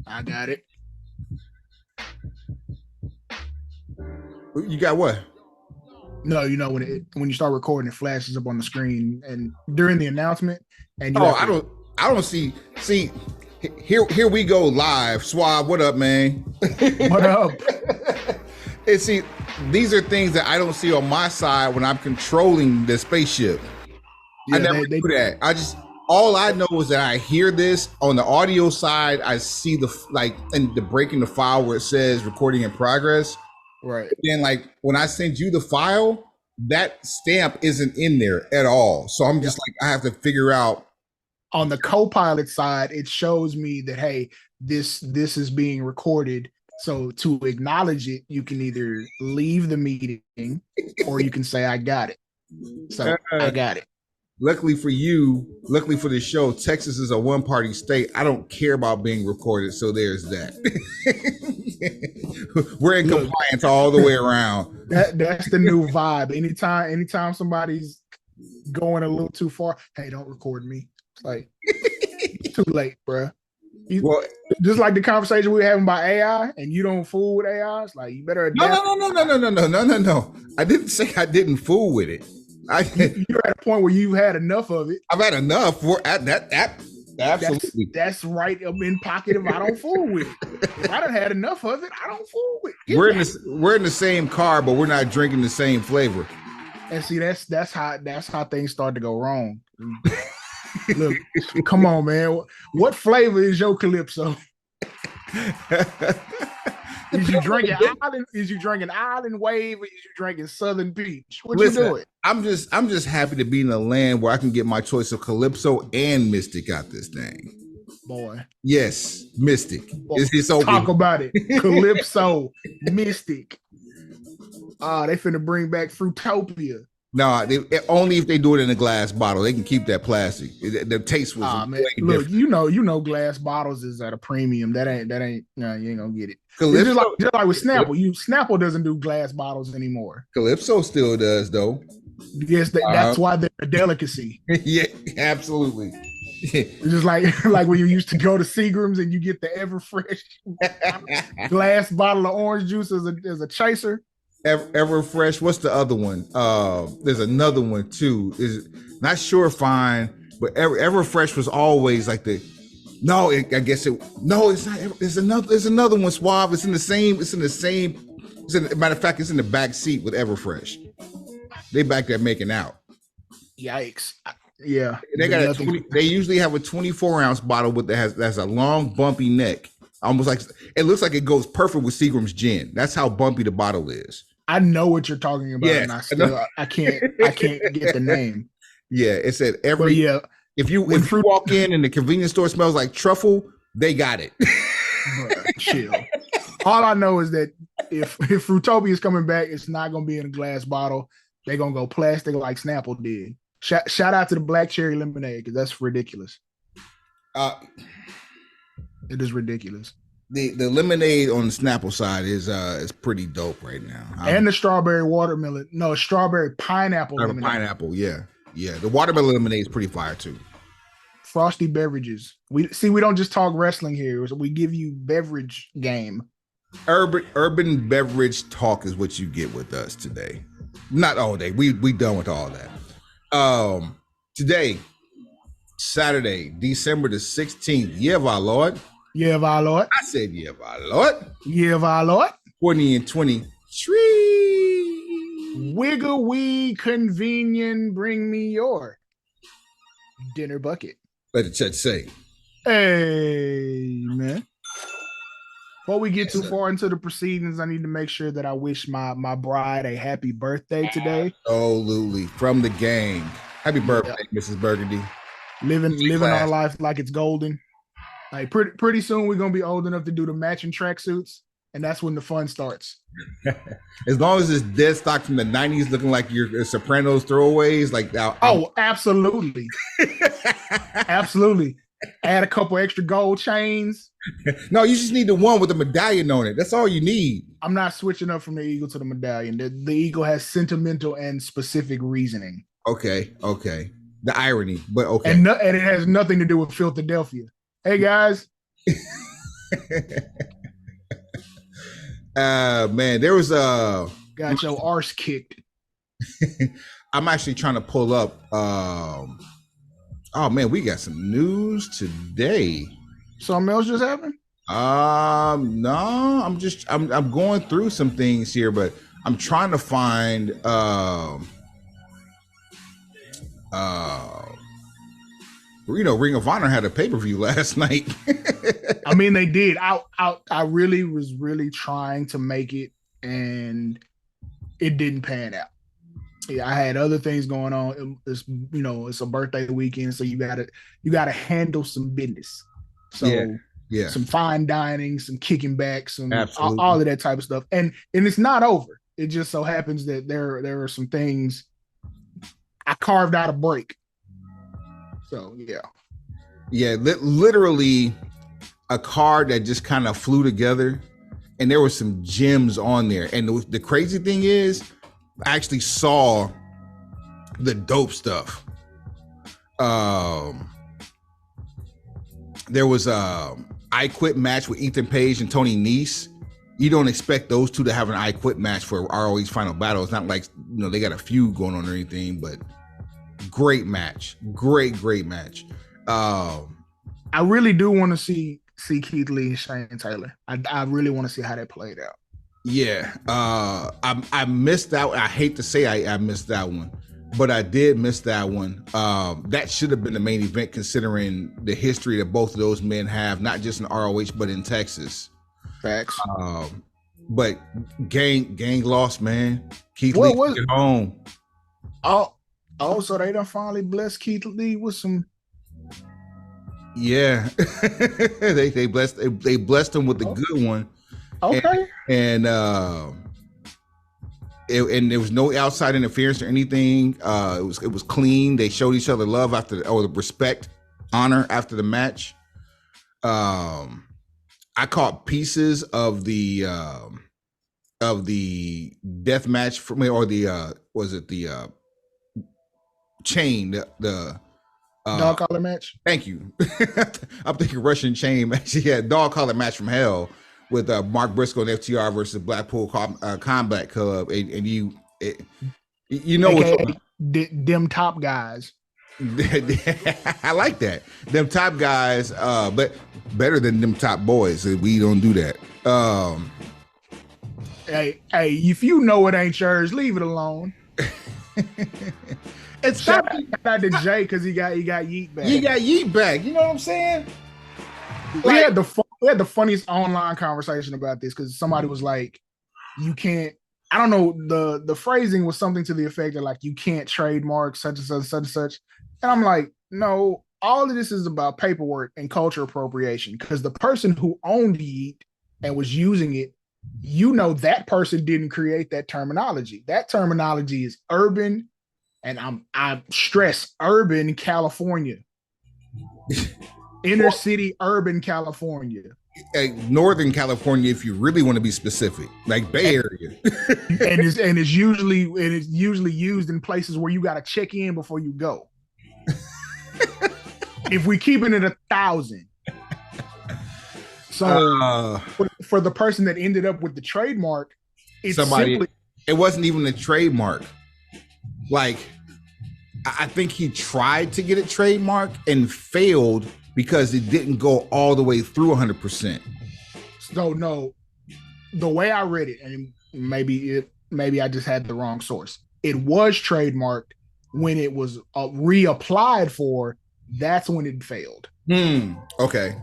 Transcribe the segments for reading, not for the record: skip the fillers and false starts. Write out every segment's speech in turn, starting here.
I got it. You got what? No, when you start recording, it flashes up on the screen and during the announcement, and you Oh, have to. I don't see. See, here we go live. Suave, what up, man? What up? And see, these are things that I don't see on my side when I'm controlling the spaceship. I never do that. All I know is that I hear this on the audio side. I see and the breaking the file where it says recording in progress. Right. Then when I send you the file, that stamp isn't in there at all. So I'm just I have to figure out. On the co-pilot side, it shows me that, hey, this is being recorded. So to acknowledge it, you can either leave the meeting or you can say, I got it. So I got it. Luckily for you, luckily for the show, Texas is a one-party state. I don't care about being recorded, so there's that. We're in compliance all the way around. That's the new vibe. Anytime somebody's going a little too far, hey, don't record me. It's like too late, bro. Just like the conversation we were having about AI, and you don't fool with AI. It's like you better adapt. No. I didn't say I didn't fool with it. You're at a point where you've had enough of it. I've had enough for that. Absolutely. That's right up in pocket if I don't fool with it. If I done had enough of it, I don't fool with it. We're in the same car, but we're not drinking the same flavor. And see, that's how things start to go wrong. Look, come on, man. What flavor is your Calypso? Is you drinking Island? Is you drinking Island Wave, or is you drinking Southern Peach? What you doing? I'm just happy to be in a land where I can get my choice of Calypso and Mystic out this thing. Boy. Yes, Mystic. Boy, talk about it. Calypso, Mystic. They finna bring back Fruitopia. No, only if they do it in a glass bottle. They can keep that plastic. The taste was look, you know, glass bottles is at a premium. That ain't. No, you ain't gonna get it. Calypso, just like with Snapple. Snapple doesn't do glass bottles anymore. Calypso still does, though. Yes, that's why they're a delicacy. Yeah, absolutely. Just like when you used to go to Seagram's and you get the Everfresh glass bottle of orange juice as a chaser. Everfresh. What's the other one? There's another one too. Is not sure fine, but Everfresh was always like the. No, I guess it. No, it's not. There's another one. Suave. It's in the same. Matter of fact, it's in the back seat with Everfresh. They back there making out. Yikes! Yeah, they got they usually have a 24-ounce bottle that's a long bumpy neck. Almost like it looks like it goes perfect with Seagram's gin. That's how bumpy the bottle is. I know what you're talking about, and I can't get the name. Yeah, it said every. But yeah, if you walk in and the convenience store smells like truffle, they got it. Bruh, chill. All I know is that if Fruitopia is coming back, it's not gonna be in a glass bottle. They're gonna go plastic like Snapple did. Shout out to the black cherry lemonade because that's ridiculous. It is ridiculous. The lemonade on the Snapple side is pretty dope right now. And the strawberry watermelon. No, strawberry pineapple lemonade. Pineapple, yeah. The watermelon lemonade is pretty fire too. Frosty beverages. We don't just talk wrestling here. We give you beverage game. Urban beverage talk is what you get with us today. Not all day. We done with all that. Today, Saturday, December the 16th. Yeah, our Lord. Yeah, our Lord. I said, yeah, our Lord. Yeah, our Lord. 20 and 20. Wiggle wee convenient, bring me your dinner bucket. Let the church say. Amen. Before we get too far into the proceedings, I need to make sure that I wish my bride a happy birthday today. Absolutely. From the gang. Happy birthday, Mrs. Burgundy. Living our life like it's golden. Like pretty soon we're gonna be old enough to do the matching tracksuits, and that's when the fun starts. As long as it's dead stock from the 90s looking like your Sopranos throwaways, like absolutely. Absolutely. Add a couple extra gold chains. No, you just need the one with the medallion on it. That's all you need. I'm not switching up from the eagle to the medallion. The eagle has sentimental and specific reasoning. Okay. The irony, but okay. And it has nothing to do with Philadelphia. Hey, guys. Man, there was got your arse kicked. I'm actually trying to pull up. Oh man, we got some news today. Something else just happened? No, I'm going through some things here, but I'm trying to find Ring of Honor had a pay-per-view last night. I mean, they did. I really was trying to make it, and it didn't pan out. Yeah, I had other things going on. It's a birthday weekend, so you gotta handle some business. So yeah. Some fine dining, some kicking back, some all of that type of stuff. And it's not over. It just so happens that there are some things I carved out a break. So yeah. Yeah, literally a card that just kind of flew together, and there were some gems on there. And the crazy thing is, I actually saw the dope stuff. There was I Quit match with Ethan Page and Tony Nese. You don't expect those two to have an I Quit match for ROH Final Battle. It's not like they got a feud going on or anything, but great match, great match. I really do want to see Keith Lee and Shane Taylor. I really want to see how that played out. Yeah, I missed that. I hate to say I missed that one, but I did miss that one. That should have been the main event, considering the history that both of those men have, not just in ROH but in Texas. Facts. But gang lost, man. Keith Lee took it home. Oh, so they done finally blessed Keith Lee with some. Yeah, they blessed him with the good one. Okay. And there was no outside interference or anything. It was clean. They showed each other love the respect, honor after the match. I caught pieces of the death match for me, or the chain, the dog collar match. Thank you. I'm thinking Russian chain match. Yeah, dog collar match from hell with Mark Briscoe and FTR versus Blackpool Combat Club, and you know what's them top guys. I like that. Them top guys, but better than them top boys. We don't do that. Hey, if you know it ain't yours, leave it alone. It's shout out to Jay because he got yeet back. He got yeet back. You know what I'm saying? We had the funniest online conversation about this because somebody was like, "You can't." I don't know. The phrasing was something to the effect of like, "You can't trademark such and such, such and such." And I'm like, no. All of this is about paperwork and culture appropriation because the person who owned yeet and was using it, that person didn't create that terminology. That terminology is urban. And I stress urban California, inner city urban California, Northern California, if you really want to be specific, like Bay Area. and it's usually used in places where you got to check in before you go. If we keeping it 1,000, so for the person that ended up with the trademark, it wasn't even a trademark. Like, I think he tried to get it trademarked and failed because it didn't go all the way through 100%. So no, the way I read it, and maybe I just had the wrong source. It was trademarked when it was reapplied for. That's when it failed. Okay.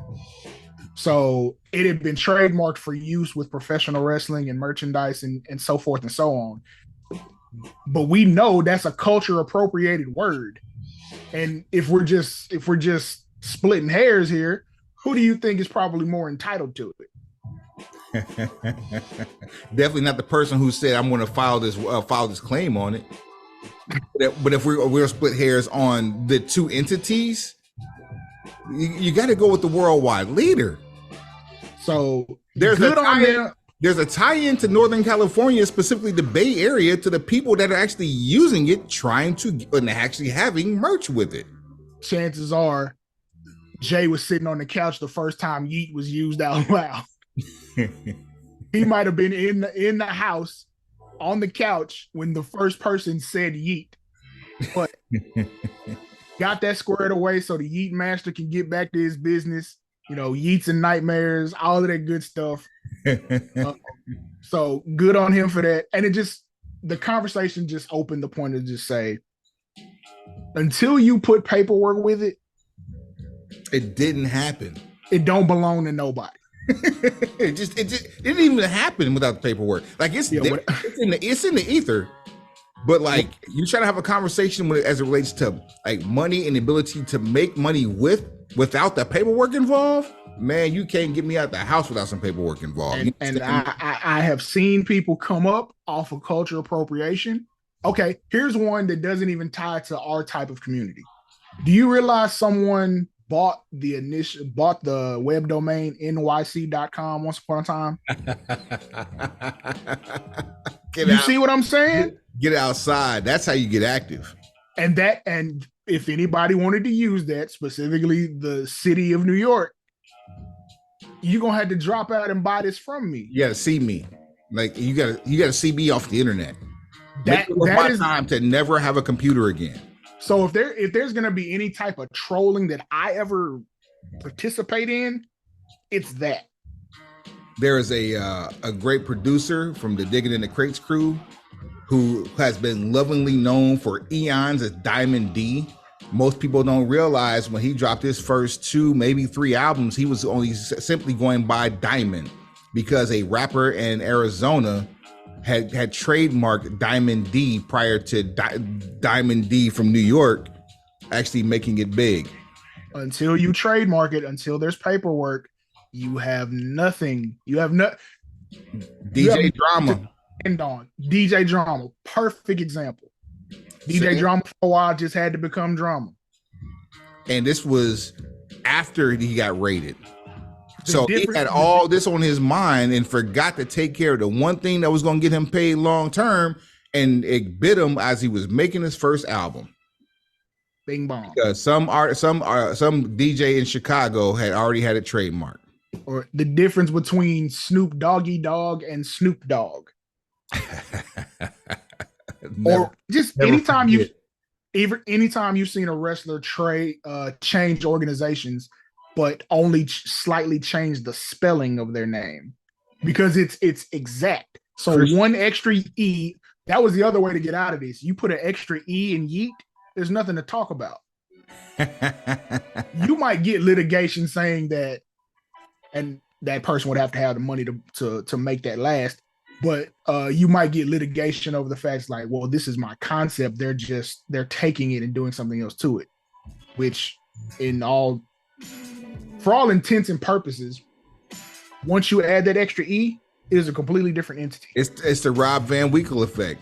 So it had been trademarked for use with professional wrestling and merchandise and so forth and so on. But we know that's a culture appropriated word. And if we're just splitting hairs here, who do you think is probably more entitled to it? Definitely not the person who said, I'm going to file this claim on it. But if we're split hairs on the two entities, you got to go with the worldwide leader. So there's a tie-in to Northern California, specifically the Bay Area, to the people that are actually using it, and actually having merch with it. Chances are Jay was sitting on the couch the first time yeet was used out loud. He might have been in the house on the couch when the first person said yeet, but got that squared away so the yeet master can get back to his business. You know, yeets and nightmares, all of that good stuff. So good on him for that. And it just, the conversation just opened the point to just say, until you put paperwork with it, it didn't happen. It don't belong to nobody. it didn't even happen without the paperwork. Like it's in the ether. But like you try to have a conversation with it as it relates to like money and the ability to make money without the paperwork involved. Man, you can't get me out the house without some paperwork involved. And I have seen people come up off of cultural appropriation. Okay, here's one that doesn't even tie to our type of community. Do you realize someone bought the web domain nyc.com once upon a time? See what I'm saying? Get outside. That's how you get active. And if anybody wanted to use that, specifically the city of New York, you're gonna have to drop out and buy this from me. You gotta see me. Like you gotta see me off the internet. That is time to never have a computer again. So if there's gonna be any type of trolling that I ever participate in, it's that. There is a great producer from the Digging in the Crates crew who has been lovingly known for eons as Diamond D. Most people don't realize when he dropped his first 2, maybe 3 albums, he was only simply going by Diamond because a rapper in Arizona had trademarked Diamond D prior to Diamond D from New York actually making it big. Until you trademark it, until there's paperwork, you have nothing. You have no DJ Drama. And on DJ Drama, perfect example. DJ Drama for a while just had to become Drama. And this was after he got raided. So he had all this on his mind and forgot to take care of the one thing that was going to get him paid long term, and it bit him as he was making his first album. Bing bong. Because some DJ in Chicago had already had a trademark. Or the difference between Snoop Doggy Dogg and Snoop Dogg. Or just anytime you've seen a wrestler change organizations, but only slightly change the spelling of their name because it's exact. So one extra E, that was the other way to get out of this. You put an extra E in yeet, there's nothing to talk about. You might get litigation saying that, and that person would have to have the money to make that last. But you might get litigation over the facts like, well, this is my concept. They're taking it and doing something else to it, which for all intents and purposes, once you add that extra E, it is a completely different entity. It's the Rob Van Winkle effect.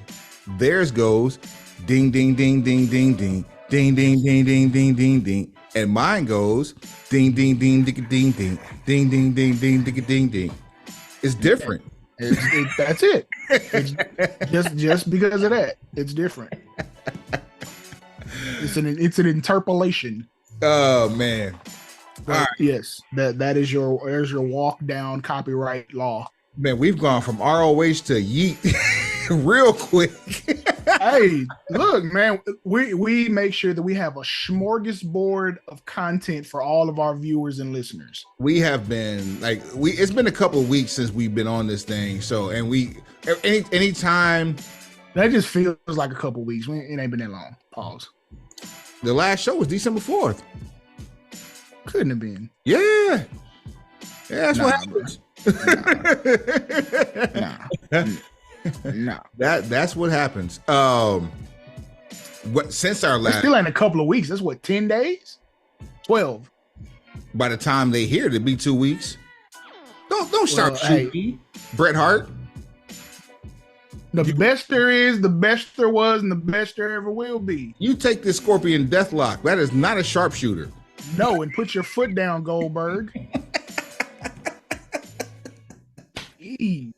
Theirs goes ding, ding, ding, ding, ding, ding, ding, ding, ding, ding, ding, ding, ding. And mine goes ding, ding, ding, ding, ding, ding, ding, ding, ding, ding, ding, ding, ding. It's different. That's it. It's just because of that, it's different. It's an interpolation. Oh man! But, all right. Yes, there's your walk down copyright law. Man, we've gone from ROH to yeet real quick. Hey, look, man, we make sure that we have a smorgasbord of content for all of our viewers and listeners. We have been it's been a couple of weeks since we've been on this thing. So, and anytime that just feels like a couple of weeks. It ain't been that long. Pause. The last show was December 4th. Couldn't have been. Yeah, that's what happens. No. That's what happens. Since our last, still ain't a couple of weeks. That's what, 10 days, 12. By the time they hear it, it'll be 2 weeks. Don't start shooting, Bret Hart. The best there is, the best there was, and the best there ever will be. You take this Scorpion Deathlock. That is not a sharpshooter. No, and put your foot down, Goldberg. Jeez,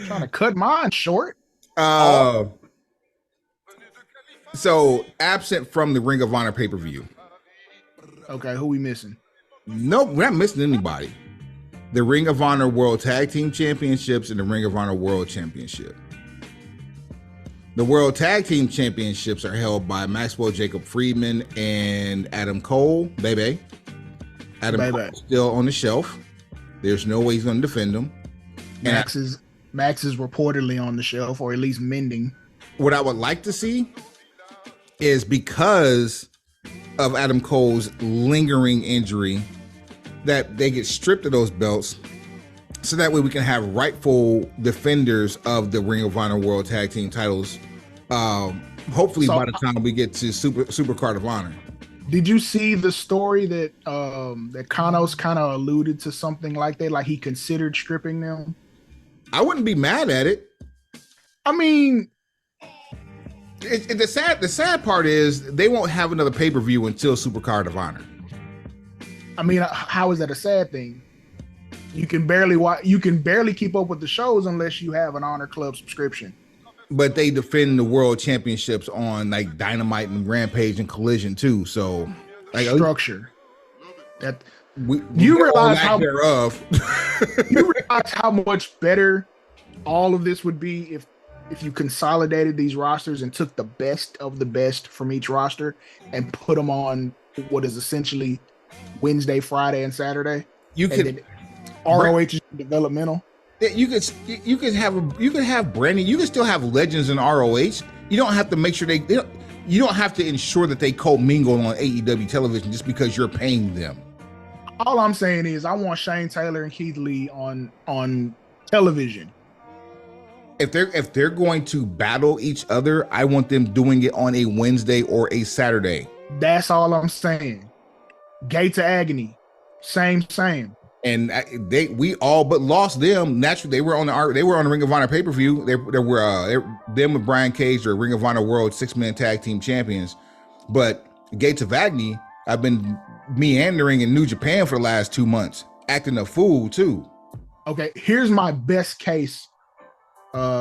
trying to cut mine short. So absent from the Ring of Honor pay-per-view. Okay, who we missing? Nope, we're not missing anybody. The Ring of Honor World Tag Team Championships and the Ring of Honor World Championship. The World Tag Team Championships are held by Maxwell Jacob Friedman and Adam Cole. Baby. Adam Cole is still on the shelf. There's no way he's going to defend him. Max is reportedly on the shelf, or at least mending. What I would like to see is, because of Adam Cole's lingering injury, that they get stripped of those belts, so that way we can have rightful defenders of the Ring of Honor World Tag Team titles. Hopefully, by the time we get to Super Card of Honor. Did you see the story that that Kanos kind of alluded to something like that, like he considered stripping them? I wouldn't be mad at it. I mean, the sad part is they won't have another pay-per-view until Super Card of Honor. I mean, how is that a sad thing? You can barely keep up with the shows unless you have an Honor Club subscription. But they defend the world championships on like Dynamite and Rampage and Collision too. So like structure. That you realize how thereof. You realize how much better all of this would be if you consolidated these rosters and took the best of the best from each roster and put them on what is essentially Wednesday, Friday, and Saturday. You could ROH is developmental. You could have branding. You can still have legends in ROH. You don't have to make sure you don't have to ensure that they co-mingle on AEW television just because you're paying them. All I'm saying is I want Shane Taylor and Keith Lee on television. If they're going to battle each other, I want them doing it on a Wednesday or a Saturday. That's all I'm saying. Gate to Agony, same. And we all but lost them. Naturally, they were on the Ring of Honor pay-per-view. They were them with Brian Cage, or Ring of Honor World 6-man tag team champions. But Gates of Agony, I've been meandering in New Japan for the last 2 months, acting a fool too. Okay, here's my best case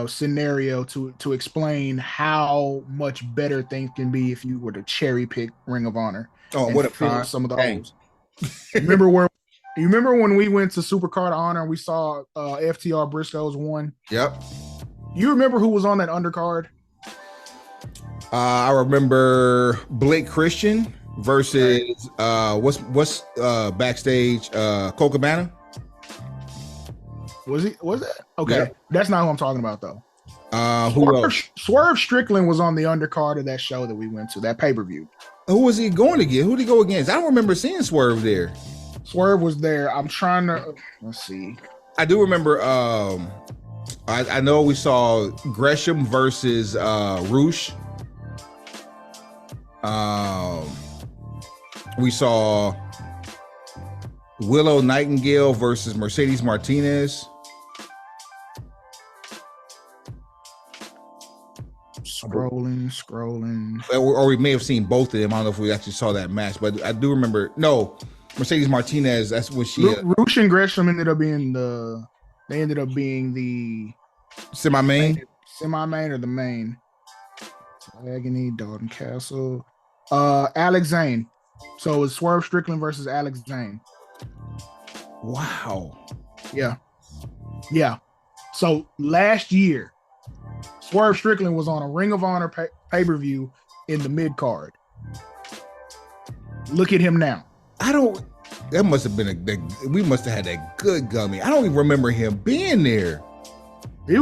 scenario to explain how much better things can be if you were to cherry pick Ring of Honor. Oh, what a some of the olds. You remember when we went to Super Card of Honor and we saw FTR Briscoes won? Yep. You remember who was on that undercard? I remember Blake Christian versus what's backstage Colt Cabana. Was it? Okay. Yep. That's not who I'm talking about though. Who else? Swerve Strickland was on the undercard of that show that we went to, that pay-per-view. Who was he going to get? Who did he go against? I don't remember seeing Swerve there. Swerve was there. I'm trying to let's see. I do remember. I know we saw Gresham versus Roosh. We saw Willow Nightingale versus Mercedes Martinez. Scrolling. Or we may have seen both of them. I don't know if we actually saw that match, but I do remember. No, Mercedes Martinez. That's what she. Roosh and Gresham ended up being the semi-main or the main. Agony, Dalton Castle, Alex Zane. So it was Swerve Strickland versus Alex Zane. Wow. Yeah. So last year, Swerve Strickland was on a Ring of Honor pay-per-view in the mid-card. Look at him now. That must have been we must have had that good gummy. I don't even remember him being there. He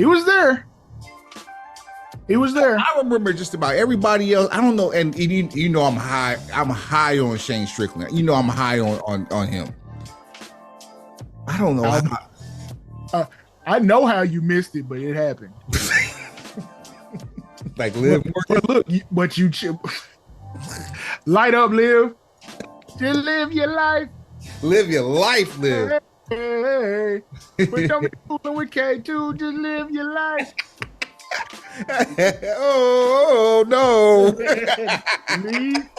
was there. I remember just about everybody else. I don't know. And you know, I'm high on Shane Strickland. You know, I'm high on him. I don't know. I know how you missed it, but it happened. Like Liv Morgan. But you light up, Liv. Just live your life. Live your life, Liv. Hey. But don't be fooling with K2. Just live your life. Oh no.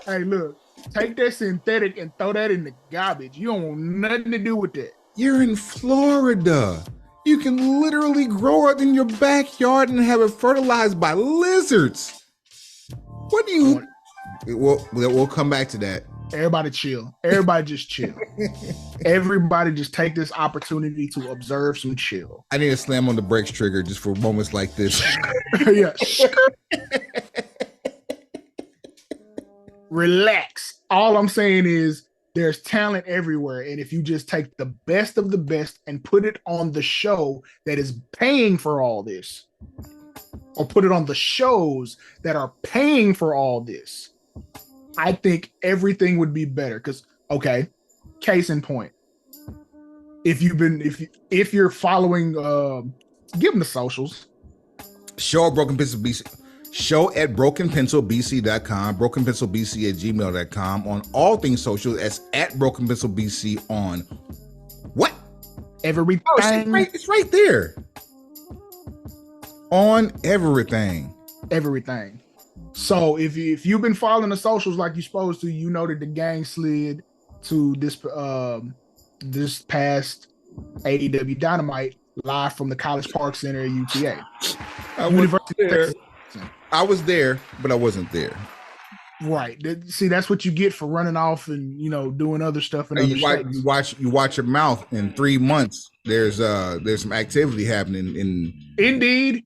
Hey, look. Take that synthetic and throw that in the garbage. You don't want nothing to do with that. You're in Florida. You can literally grow it in your backyard and have it fertilized by lizards. What do you? We'll come back to that. Everybody chill. Everybody just chill. Everybody just take this opportunity to observe some chill. I need to slam on the brakes trigger just for moments like this. Yeah. Relax. All I'm saying is there's talent everywhere. And if you just take the best of the best and put it on the show that is paying for all this, or put it on the shows that are paying for all this, I think everything would be better. Because, okay, case in point, if you're following, give them the socials. Show at Broken Pencil BC. Show at brokenpencilbc.com, brokenpencilbc@gmail.com, on all things social. That's at Broken Pencil BC on what? Everything. Oh, it's right there. On everything. Everything. So if you've been following the socials like you're supposed to, you know that the gang slid to this past AEW Dynamite live from the College Park Center at UTA. I was there, but I wasn't there. Right. See, that's what you get for running off and doing other stuff. And you watch your mouth. In 3 months, there's some activity happening. Indeed.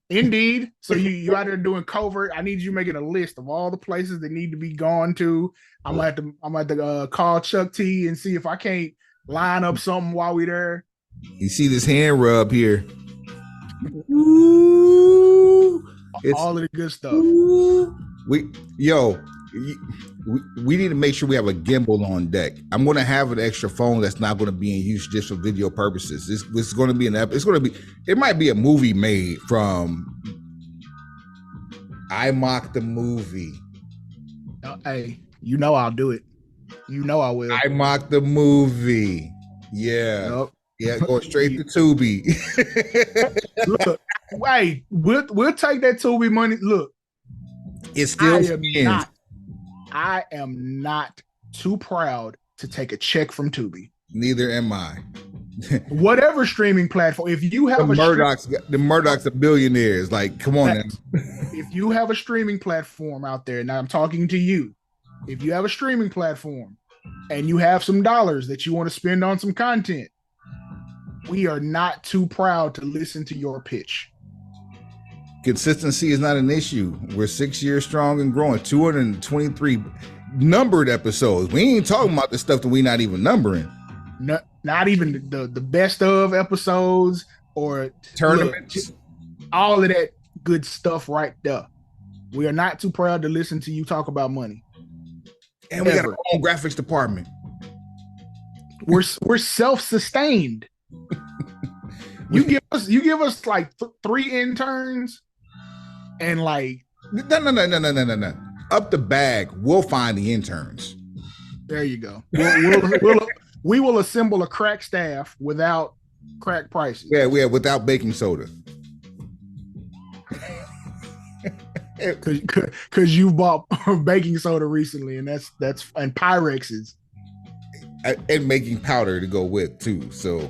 So you out there doing covert. I need you making a list of all the places that need to be gone to. I'm gonna have to call Chuck T and see if I can't line up something while we there. You see this hand rub here? Ooh. All of the good stuff. We need to make sure we have a gimbal on deck. I'm going to have an extra phone that's not going to be in use just for video purposes. This is going to be it might be a movie made from I Mock the Movie. Hey, I'll do it. I will. I Mock the Movie. Yeah. Yep. Yeah, going straight to Tubi. Look, hey, we'll take that Tubi money. Look, it's still I am not too proud to take a check from Tubi. Neither am I. Whatever streaming platform, if you have the Murdochs are billionaires. Like, come on now. If you have a streaming platform out there, now I'm talking to you. If you have a streaming platform and you have some dollars that you want to spend on some content, we are not too proud to listen to your pitch. Consistency is not an issue. We're 6 years strong and growing. 223 numbered episodes. We ain't talking about the stuff that we not even numbering. Not even the best of episodes or tournaments. All of that good stuff right there. We are not too proud to listen to you talk about money. And we got our own graphics department. We're self-sustained. You give us like 3 interns and like no. Up the bag, we'll find the interns. There you go. We will assemble a crack staff without crack prices. Yeah, without baking soda. Because you bought baking soda recently, and that's and Pyrexes. And making powder to go with too. So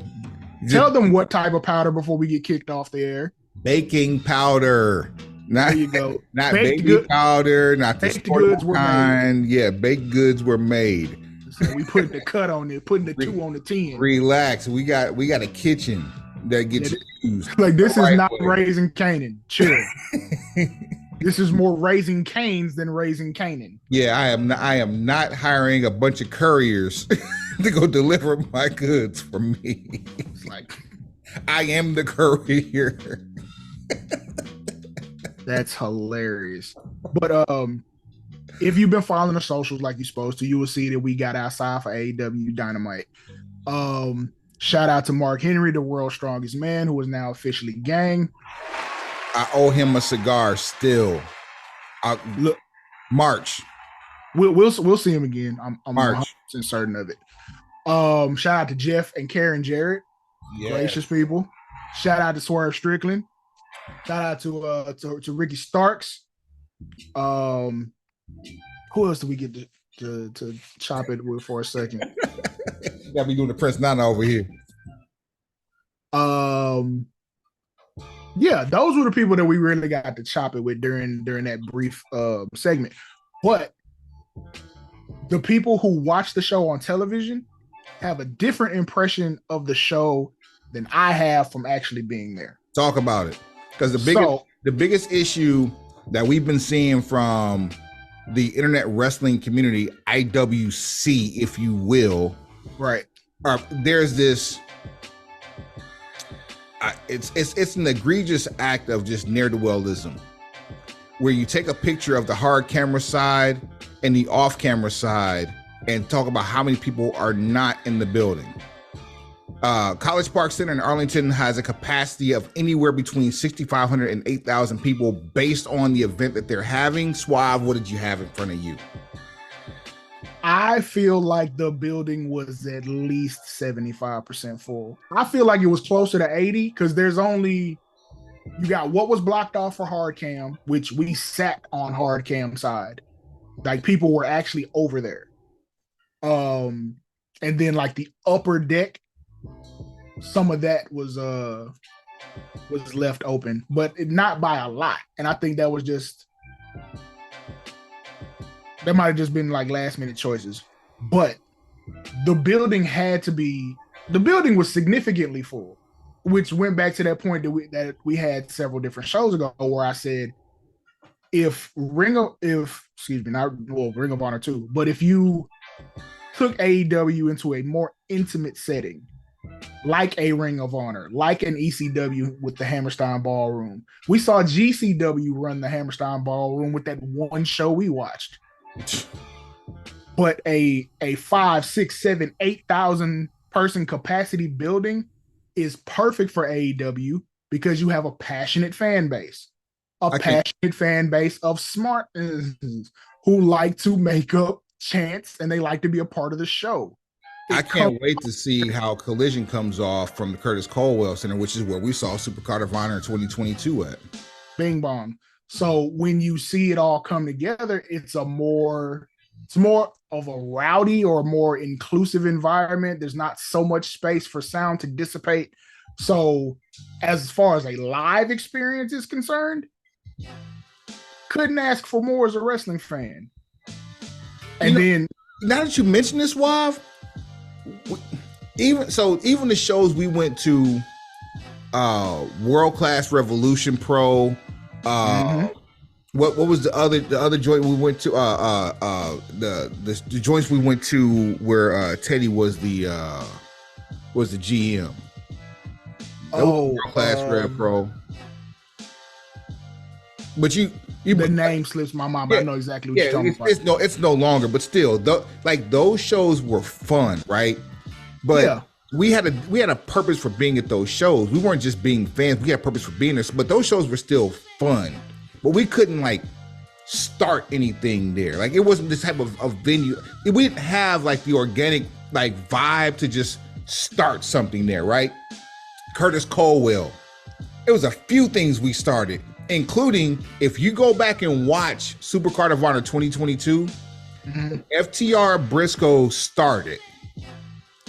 tell them what type of powder before we get kicked off the air. Baking powder. Not, there you go. Not baby powder, not the sport kind. Yeah, baked goods were made. So we putting the cut on it, putting the 2 on the 10. Relax. We got a kitchen that gets used. Like this is not Raising Canaan. Chill. This is more Raising Canes than Raising Canaan. Yeah, I am not hiring a bunch of couriers to go deliver my goods for me. It's like I am the courier. That's hilarious. But if you've been following the socials like you're supposed to, you will see that we got outside for AEW Dynamite. Shout out to Mark Henry, the world's strongest man, who is now officially gang. I owe him a cigar still. Look, March. We'll see him again. I'm March. 100% certain of it. Shout out to Jeff and Karen Jarrett. Yeah. Gracious people. Shout out to Swerve Strickland. Shout out to Ricky Starks. Who else do we get to chop it with for a second? You gotta be doing the press nana over here. Yeah, those were the people that we really got to chop it with during that brief segment. But the people who watch the show on television have a different impression of the show than I have from actually being there. Talk about it, because So the biggest issue that we've been seeing from the internet wrestling community, IWC, if you will, right, there's this. It's an egregious act of just ne'er-do-wellism, where you take a picture of the hard camera side and the off camera side and talk about how many people are not in the building. College Park Center in Arlington has a capacity of anywhere between 6,500 and 8,000 people based on the event that they're having. Suave, what did you have in front of you? I feel like the building was at least 75% full. I feel like it was closer to 80 because there's only, you got what was blocked off for hard cam, which we sat on hard cam side. Like people were actually over there. And then like the upper deck, some of that was left open, but not by a lot. And I think that was just, that might have just been like last minute choices. But the building was significantly full, which went back to that point that we had several different shows ago where I said, if Ring of Honor too, but if you took AEW into a more intimate setting, like a Ring of Honor, like an ECW with the Hammerstein Ballroom. We saw GCW run the Hammerstein Ballroom with that one show we watched. But a 5, 6, 7, 8,000 person capacity building is perfect for AEW because you have a passionate fan base. Passionate fan base of smart who like to make up chants and they like to be a part of the show. I can't wait to see how Collision comes off from the Curtis Colwell Center, which is where we saw Supercard of Honor in 2022 at. Bing bong. So when you see it all come together, it's more of a rowdy or more inclusive environment. There's not so much space for sound to dissipate. So as far as a live experience is concerned, couldn't ask for more as a wrestling fan. And then now that you mention this, Wav, even the shows we went to, World Class Revolution Pro, what was the other joint we went to, the joints we went to where Teddy was the GM. World Class Rev Pro. But the name slips my mind, but I know exactly what you're talking about. It's no longer, but still, those shows were fun, right? But we had a purpose for being at those shows. We weren't just being fans; we had a purpose for being there. But those shows were still fun. But we couldn't start anything there. Like it wasn't this type of venue. We didn't have the organic vibe to just start something there, right? Curtis Colwell. It was a few things we started, including if you go back and watch Supercard of Honor 2022, FTR Briscoe started.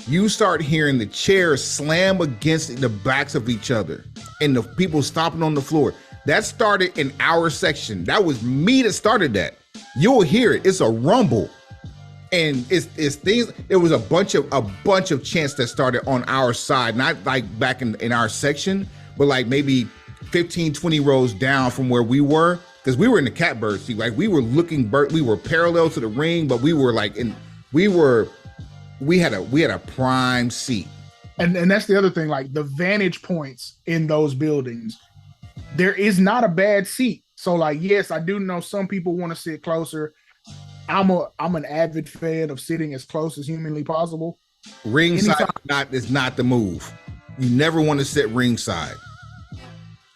You start hearing the chairs slam against the backs of each other and the people stomping on the floor. That started in our section. That was me that started that. You'll hear it. It's a rumble. And it's things. It was a bunch of chants that started on our side, not back in our section, but maybe 15, 20 rows down from where we were, because we were in the catbird seat. We were we were parallel to the ring, but we were we had a prime seat. And that's the other thing, the vantage points in those buildings, there is not a bad seat. So yes, I do know some people want to sit closer. I'm an avid fan of sitting as close as humanly possible. Ringside is not the move. You never want to sit ringside.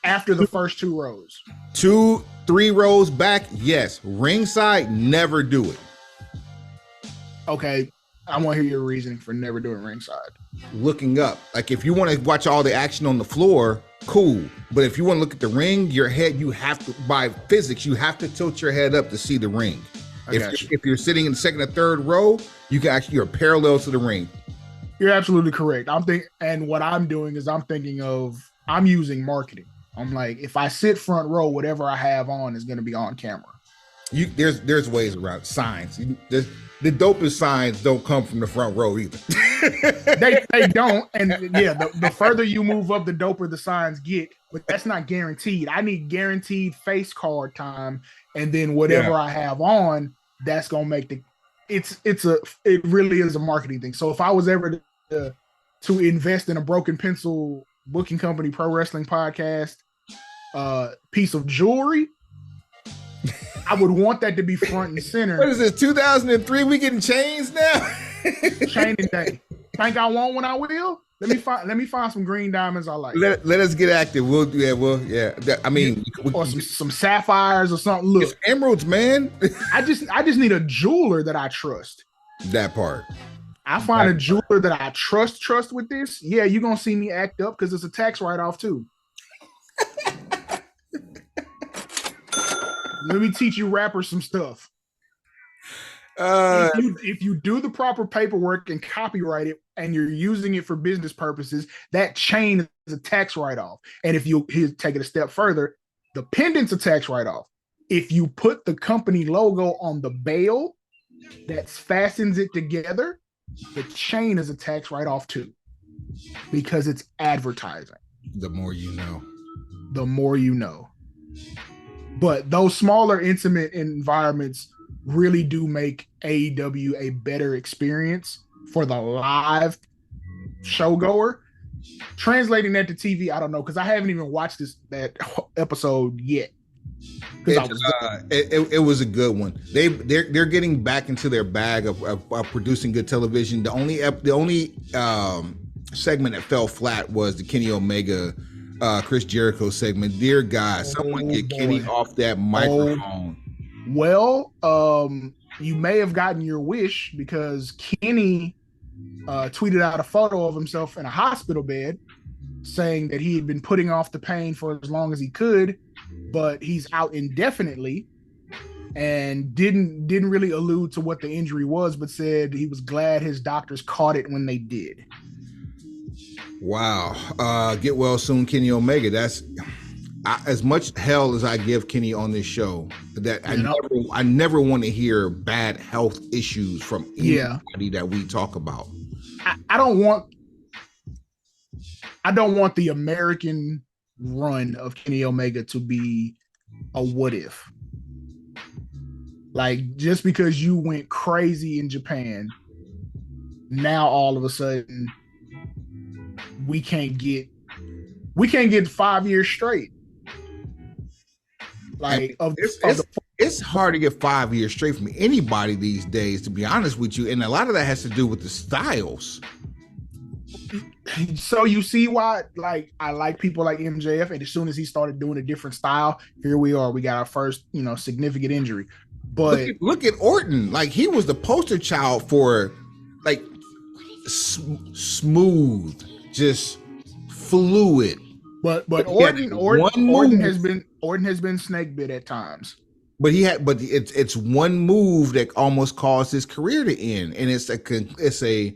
After the first 2 rows. 2, 3 rows back, yes. Ringside, never do it. Okay, I want to hear your reasoning for never doing ringside. Looking up. If you want to watch all the action on the floor, cool. But if you want to look at the ring, your head, you have to, by physics, you have to tilt your head up to see the ring. If you're sitting in the second or third row, you're parallel to the ring. You're absolutely correct. And what I'm doing is I'm using marketing. I'm if I sit front row, whatever I have on is going to be on camera. There's ways around signs. The dopest signs don't come from the front row either. they don't. And yeah, the further you move up, the doper the signs get. But that's not guaranteed. I need guaranteed face card time, and then whatever I have on, that's gonna make the. It really is a marketing thing. So if I was ever to invest in a broken pencil booking company, pro wrestling podcast, piece of jewelry, I would want that to be front and center. What is this, 2003? We getting chains now? Chaining day. Think I want one? I will. Let me find some green diamonds I like. Let us get active. I mean, or some sapphires or something. Look, it's emeralds, man. I just need a jeweler that I trust. That part. I find a jeweler that I trust with this. Yeah, you're gonna see me act up because it's a tax write-off too. Let me teach you rappers some stuff. If you do the proper paperwork and copyright it and you're using it for business purposes, that chain is a tax write-off. And if you take it a step further, the pendant's a tax write-off. If you put the company logo on the bail that fastens it together, the chain is a tax write-off too, because it's advertising. The more you know. The more you know. But those smaller, intimate environments really do make AEW a better experience for the live showgoer. Translating that to TV, I don't know, because I haven't even watched that episode yet. It was a good one. They're getting back into their bag of producing good television. The only segment that fell flat was the Kenny Omega Chris Jericho segment. Dear God, someone get Kenny off that microphone. Well, you may have gotten your wish, because Kenny tweeted out a photo of himself in a hospital bed saying that he had been putting off the pain for as long as he could, but he's out indefinitely, and didn't really allude to what the injury was, but said he was glad his doctors caught it when they did. Wow. Get well soon, Kenny Omega. That's as much hell as I give Kenny on this show, that I never want to hear bad health issues from anybody that we talk about. I don't want the American run of Kenny Omega to be a what if. Like, just because you went crazy in Japan, now all of a sudden we can't get 5 years straight. Like, it's hard to get 5 years straight from anybody these days, to be honest with you, and a lot of that has to do with the styles. So you see why, like, I like people like MJF, and as soon as he started doing a different style, here we are. We got our first, significant injury. But look at Orton. Like, he was the poster child for, like, smooth, just fluid. But Orton has been snake bit at times. But it's one move that almost caused his career to end, and it's a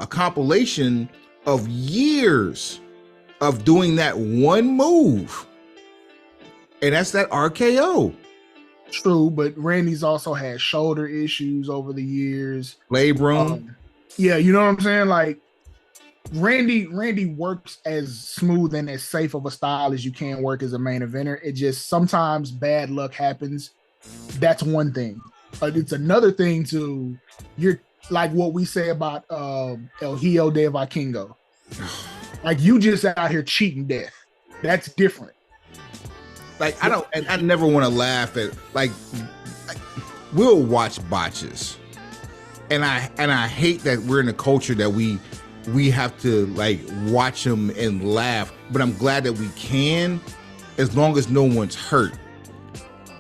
compilation of years of doing that one move, and that's that RKO. True, but Randy's also had shoulder issues over the years. Labrum. Yeah, you know what I'm saying? Like, Randy works as smooth and as safe of a style as you can work as a main eventer. It just, sometimes bad luck happens. That's one thing. It's another thing you're like what we say about El Hijo de Vikingo. Like, you just out here cheating death. That's different. Like, I never want to laugh at, like, we'll watch botches. And I hate that we're in a culture that we have to, like, watch them and laugh, but I'm glad that we can, as long as no one's hurt.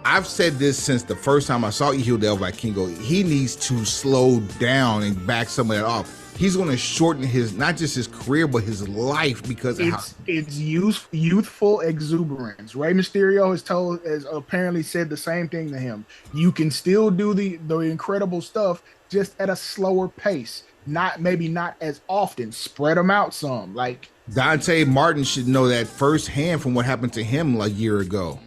I've said this since the first time I saw Hijo del Vikingo. He needs to slow down and back some of that off. He's going to shorten not just his career, but his life, because it's youthful exuberance. Rey Mysterio has apparently said the same thing to him. You can still do the incredible stuff, just at a slower pace. Maybe not as often. Spread them out some. Like, Dante Martin should know that firsthand from what happened to him a year ago.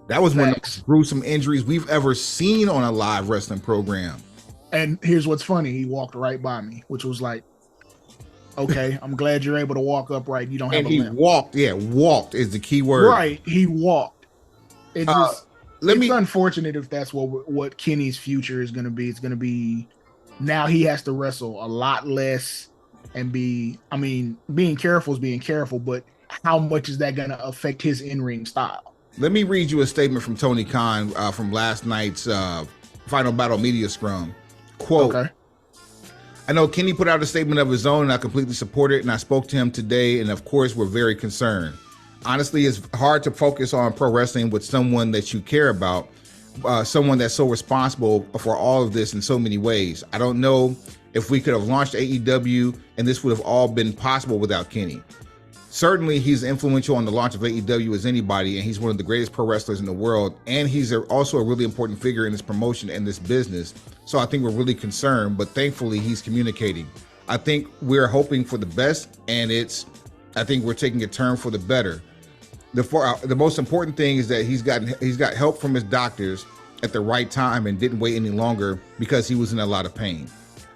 That was one of the Facts. most gruesome injuries we've ever seen on a live wrestling program. And here's what's funny: he walked right by me, which was like, okay, I'm glad you're able to walk upright. You don't have And a he limp. walked. Yeah, walked is the key word. Right, he walked. It Uh, just let it's me. unfortunate if that's what Kenny's future is going to be. It's going to be now he has to wrestle a lot less and be. I mean, being careful is being careful, but how much is that going to affect his in-ring style? Let me read you a statement from Tony Khan from last night's Final Battle Media Scrum. Quote, Okay. I know Kenny put out a statement of his own and I completely support it. And I spoke to him today. And of course, we're very concerned. Honestly, it's hard to focus on pro wrestling with someone that you care about, someone that's so responsible for all of this in so many ways. I don't know if we could have launched AEW and this would have all been possible without Kenny. Certainly, he's influential on the launch of AEW as anybody, and he's one of the greatest pro wrestlers in the world. And he's also a really important figure in this promotion and this business. So I think we're really concerned, but thankfully he's communicating. I think we're hoping for the best, and I think we're taking a turn for the better. The most important thing is that he's got help from his doctors at the right time and didn't wait any longer because he was in a lot of pain.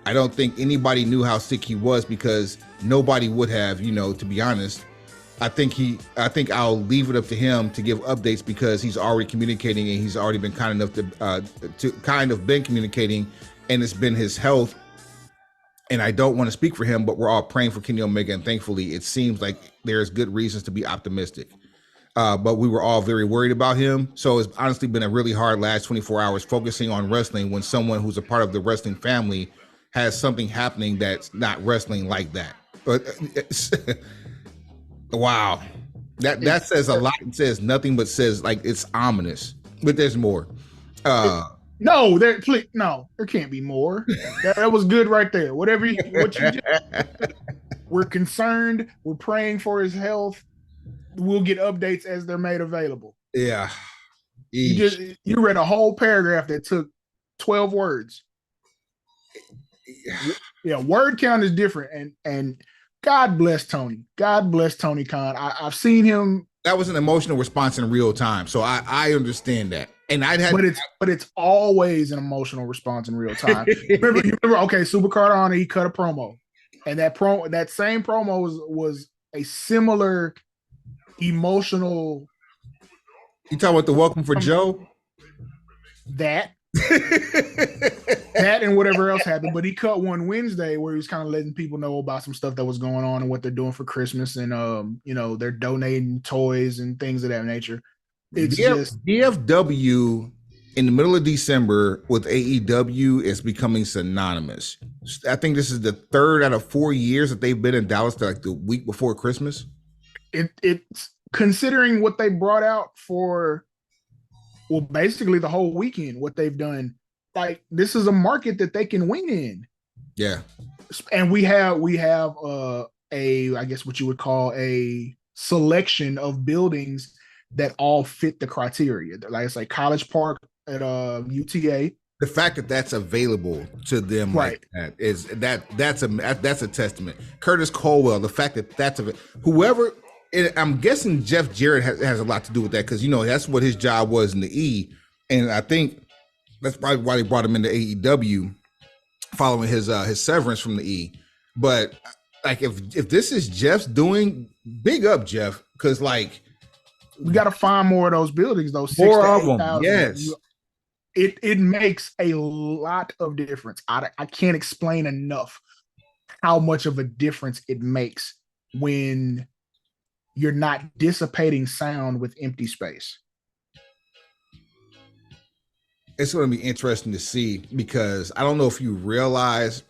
I don't think anybody knew how sick he was because nobody would have, to be honest. I think I'll leave it up to him to give updates because he's already communicating and he's already been kind enough to kind of been communicating, and it's been his health. And I don't want to speak for him, but we're all praying for Kenny Omega, and thankfully it seems like there's good reasons to be optimistic. But we were all very worried about him. So it's honestly been a really hard last 24 hours focusing on wrestling when someone who's a part of the wrestling family has something happening that's not wrestling like that. But wow, that says a lot. It says nothing but says like it's ominous. But there's more. No, there can't be more. That was good right there. What you just, we're concerned. We're praying for his health. We'll get updates as they're made available. Yeah. You read a whole paragraph that took 12 words. Yeah, word count is different, and God bless Tony. God bless Tony Khan. I've seen him. That was an emotional response in real time, so I understand that. And but it's always an emotional response in real time. remember, okay, Supercard Honor, he cut a promo, and that same promo was a similar emotional. You talking about the welcome for Joe? That and whatever else happened, but he cut one Wednesday where he was kind of letting people know about some stuff that was going on and what they're doing for Christmas, and they're donating toys and things of that nature. It's just DFW in the middle of December with AEW is becoming synonymous. I think this is the 3rd out of 4 years that they've been in Dallas, like the week before Christmas. It's considering what they brought out for, well, basically the whole weekend, what they've done. Like, this is a market that they can win in. Yeah. And we have I guess what you would call a selection of buildings that all fit the criteria. Like it's like College Park at UTA. The fact that that's available to them, right, like that that's a testament. Curtis Colwell, the fact that that's whoever. I'm guessing Jeff Jarrett has a lot to do with that because that's what his job was in the E, and I think that's probably why they brought him into AEW following his severance from the E. But like if this is Jeff's doing, big up Jeff, because like we got to find more of those buildings, those 6 more to of 8, them. 000. Yes, it makes a lot of difference. I can't explain enough how much of a difference it makes when you're not dissipating sound with empty space. It's going to be interesting to see because I don't know if you realize,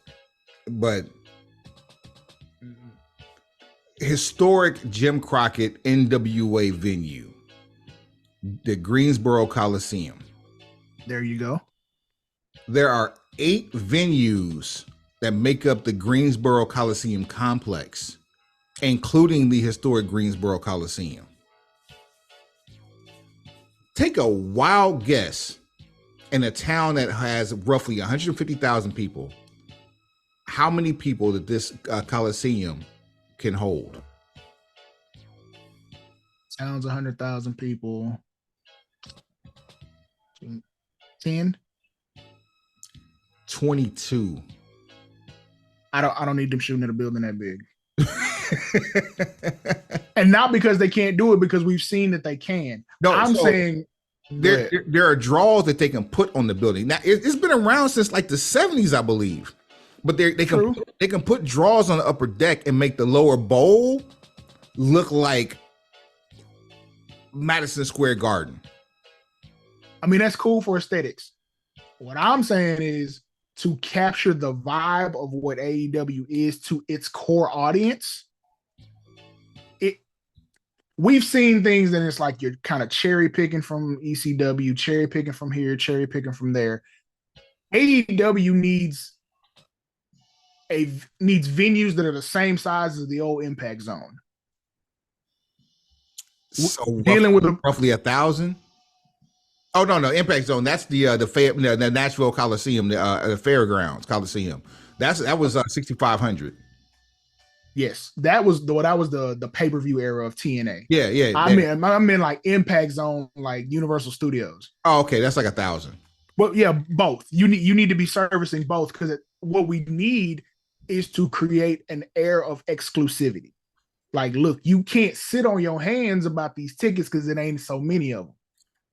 but historic Jim Crockett NWA venue, the Greensboro Coliseum. There you go. There are 8 venues that make up the Greensboro Coliseum complex, including the historic Greensboro Coliseum. Take a wild guess in a town that has roughly 150,000 people, how many people that this Coliseum can hold? Sounds 100,000 people. 10. 22. I don't need them shooting in a building that big. And not because they can't do it, because we've seen that they can. No, I'm saying there are draws that they can put on the building. Now it's been around since like the 70s, I believe. But they can put draws on the upper deck and make the lower bowl look like Madison Square Garden. I mean, that's cool for aesthetics. What I'm saying is, to capture the vibe of what AEW is to its core audience, we've seen things that it's like you're kind of cherry picking from ECW, cherry picking from here, cherry picking from there. AEW needs venues that are the same size as the old Impact Zone. So dealing with roughly 1,000. Oh no, Impact Zone. That's the Nashville Coliseum, the Fairgrounds Coliseum. That was 6,500. Yes, that was the pay-per-view era of TNA. Yeah. I mean like Impact Zone, like Universal Studios. Oh, okay, that's like 1,000. Well, yeah, both. You need to be servicing both, because what we need is to create an air of exclusivity. Like, look, you can't sit on your hands about these tickets because it ain't so many of them.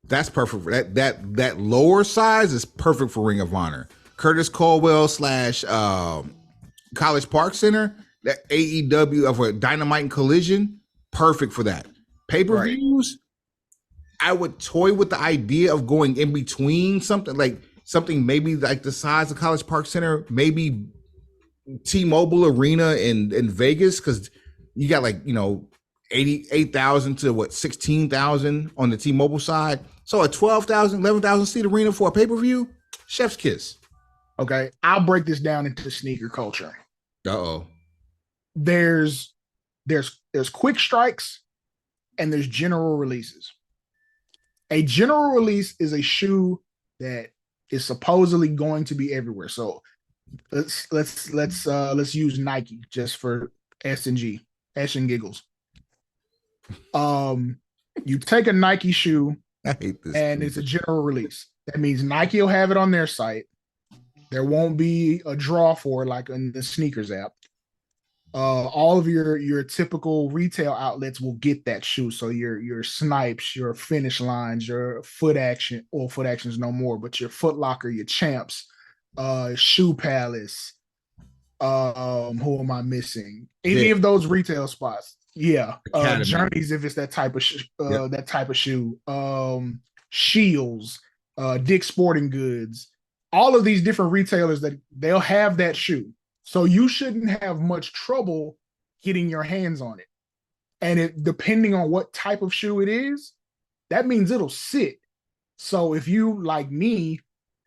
That's perfect for that lower size is perfect for Ring of Honor. Curtis Caldwell / College Park Center, that AEW of Dynamite and Collision, perfect for that. Pay-per-views, right. I would toy with the idea of going in between something maybe like the size of College Park Center, maybe T-Mobile Arena in Vegas, because you got 88,000 to 16,000 on the T-Mobile side. So a 12,000, 11,000 seat arena for a pay-per-view, chef's kiss. Okay, I'll break this down into sneaker culture. Uh-oh. There's quick strikes and there's general releases. A general release is a shoe that is supposedly going to be everywhere. So let's use Nike just for S and giggles. You take a Nike shoe, I hate this, and it's a general release. That means Nike will have it on their site. There won't be a draw for it like in the sneakers app. All of your typical retail outlets will get that shoe. So your Snipes, your Finish Lines, your Foot Actions no more, but your Foot Locker, your Champs, Shoe Palace. Who am I missing? Any of those retail spots? Yeah, Journeys if it's that type of shoe. Shields, Dick's Sporting Goods, all of these different retailers that they'll have that shoe. So you shouldn't have much trouble getting your hands on it. And depending on what type of shoe it is, that means it'll sit. So if you like me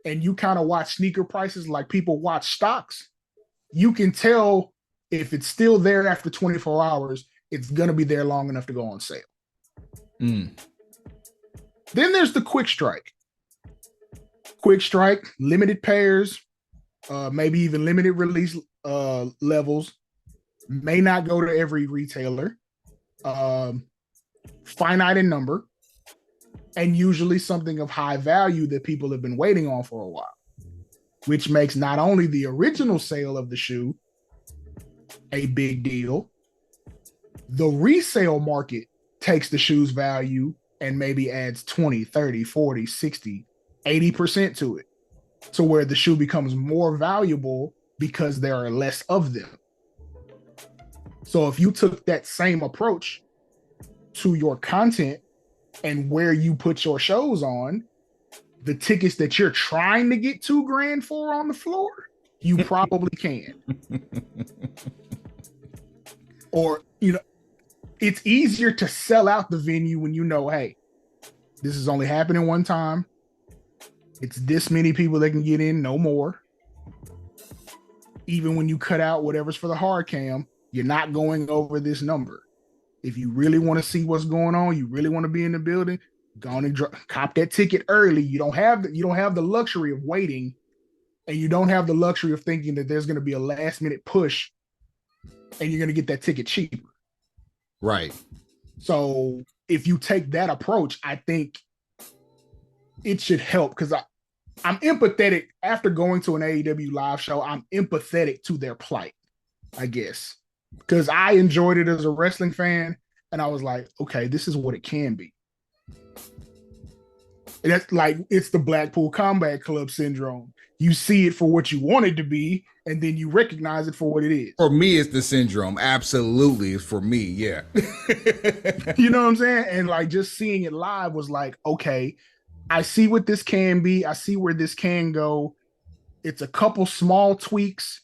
and you kind of watch sneaker prices like people watch stocks, you can tell if it's still there after 24 hours, it's going to be there long enough to go on sale. Then there's the quick strike. Quick strike, limited pairs, maybe even limited release levels, may not go to every retailer, finite in number, and usually something of high value that people have been waiting on for a while, which makes not only the original sale of the shoe a big deal, the resale market takes the shoe's value and maybe adds 20, 30, 40, 60, 80% to it, to where the shoe becomes more valuable because there are less of them. So if you took that same approach to your content and where you put your shows on, the tickets that you're trying to get $2,000 for on the floor, you probably can. Or, it's easier to sell out the venue when you know, hey, this is only happening one time. It's this many people that can get in, no more. Even when you cut out whatever's for the hard cam, you're not going over this number. If you really want to see what's going on, you really want to be in the building, go on and cop that ticket early. You don't have the luxury of waiting, and you don't have the luxury of thinking that there's going to be a last minute push and you're going to get that ticket cheaper. Right. So if you take that approach, I think it should help, because I'm empathetic after going to an AEW live show. I'm empathetic to their plight, I guess, because I enjoyed it as a wrestling fan, and I was like, okay, this is what it can be. And that's like, it's the Blackpool Combat Club syndrome. You see it for what you want it to be, and then you recognize it for what it is. For me, it's the syndrome. Absolutely, for me, yeah. You know what I'm saying? And like just seeing it live was like, okay, I see what this can be. I see where this can go. It's a couple small tweaks,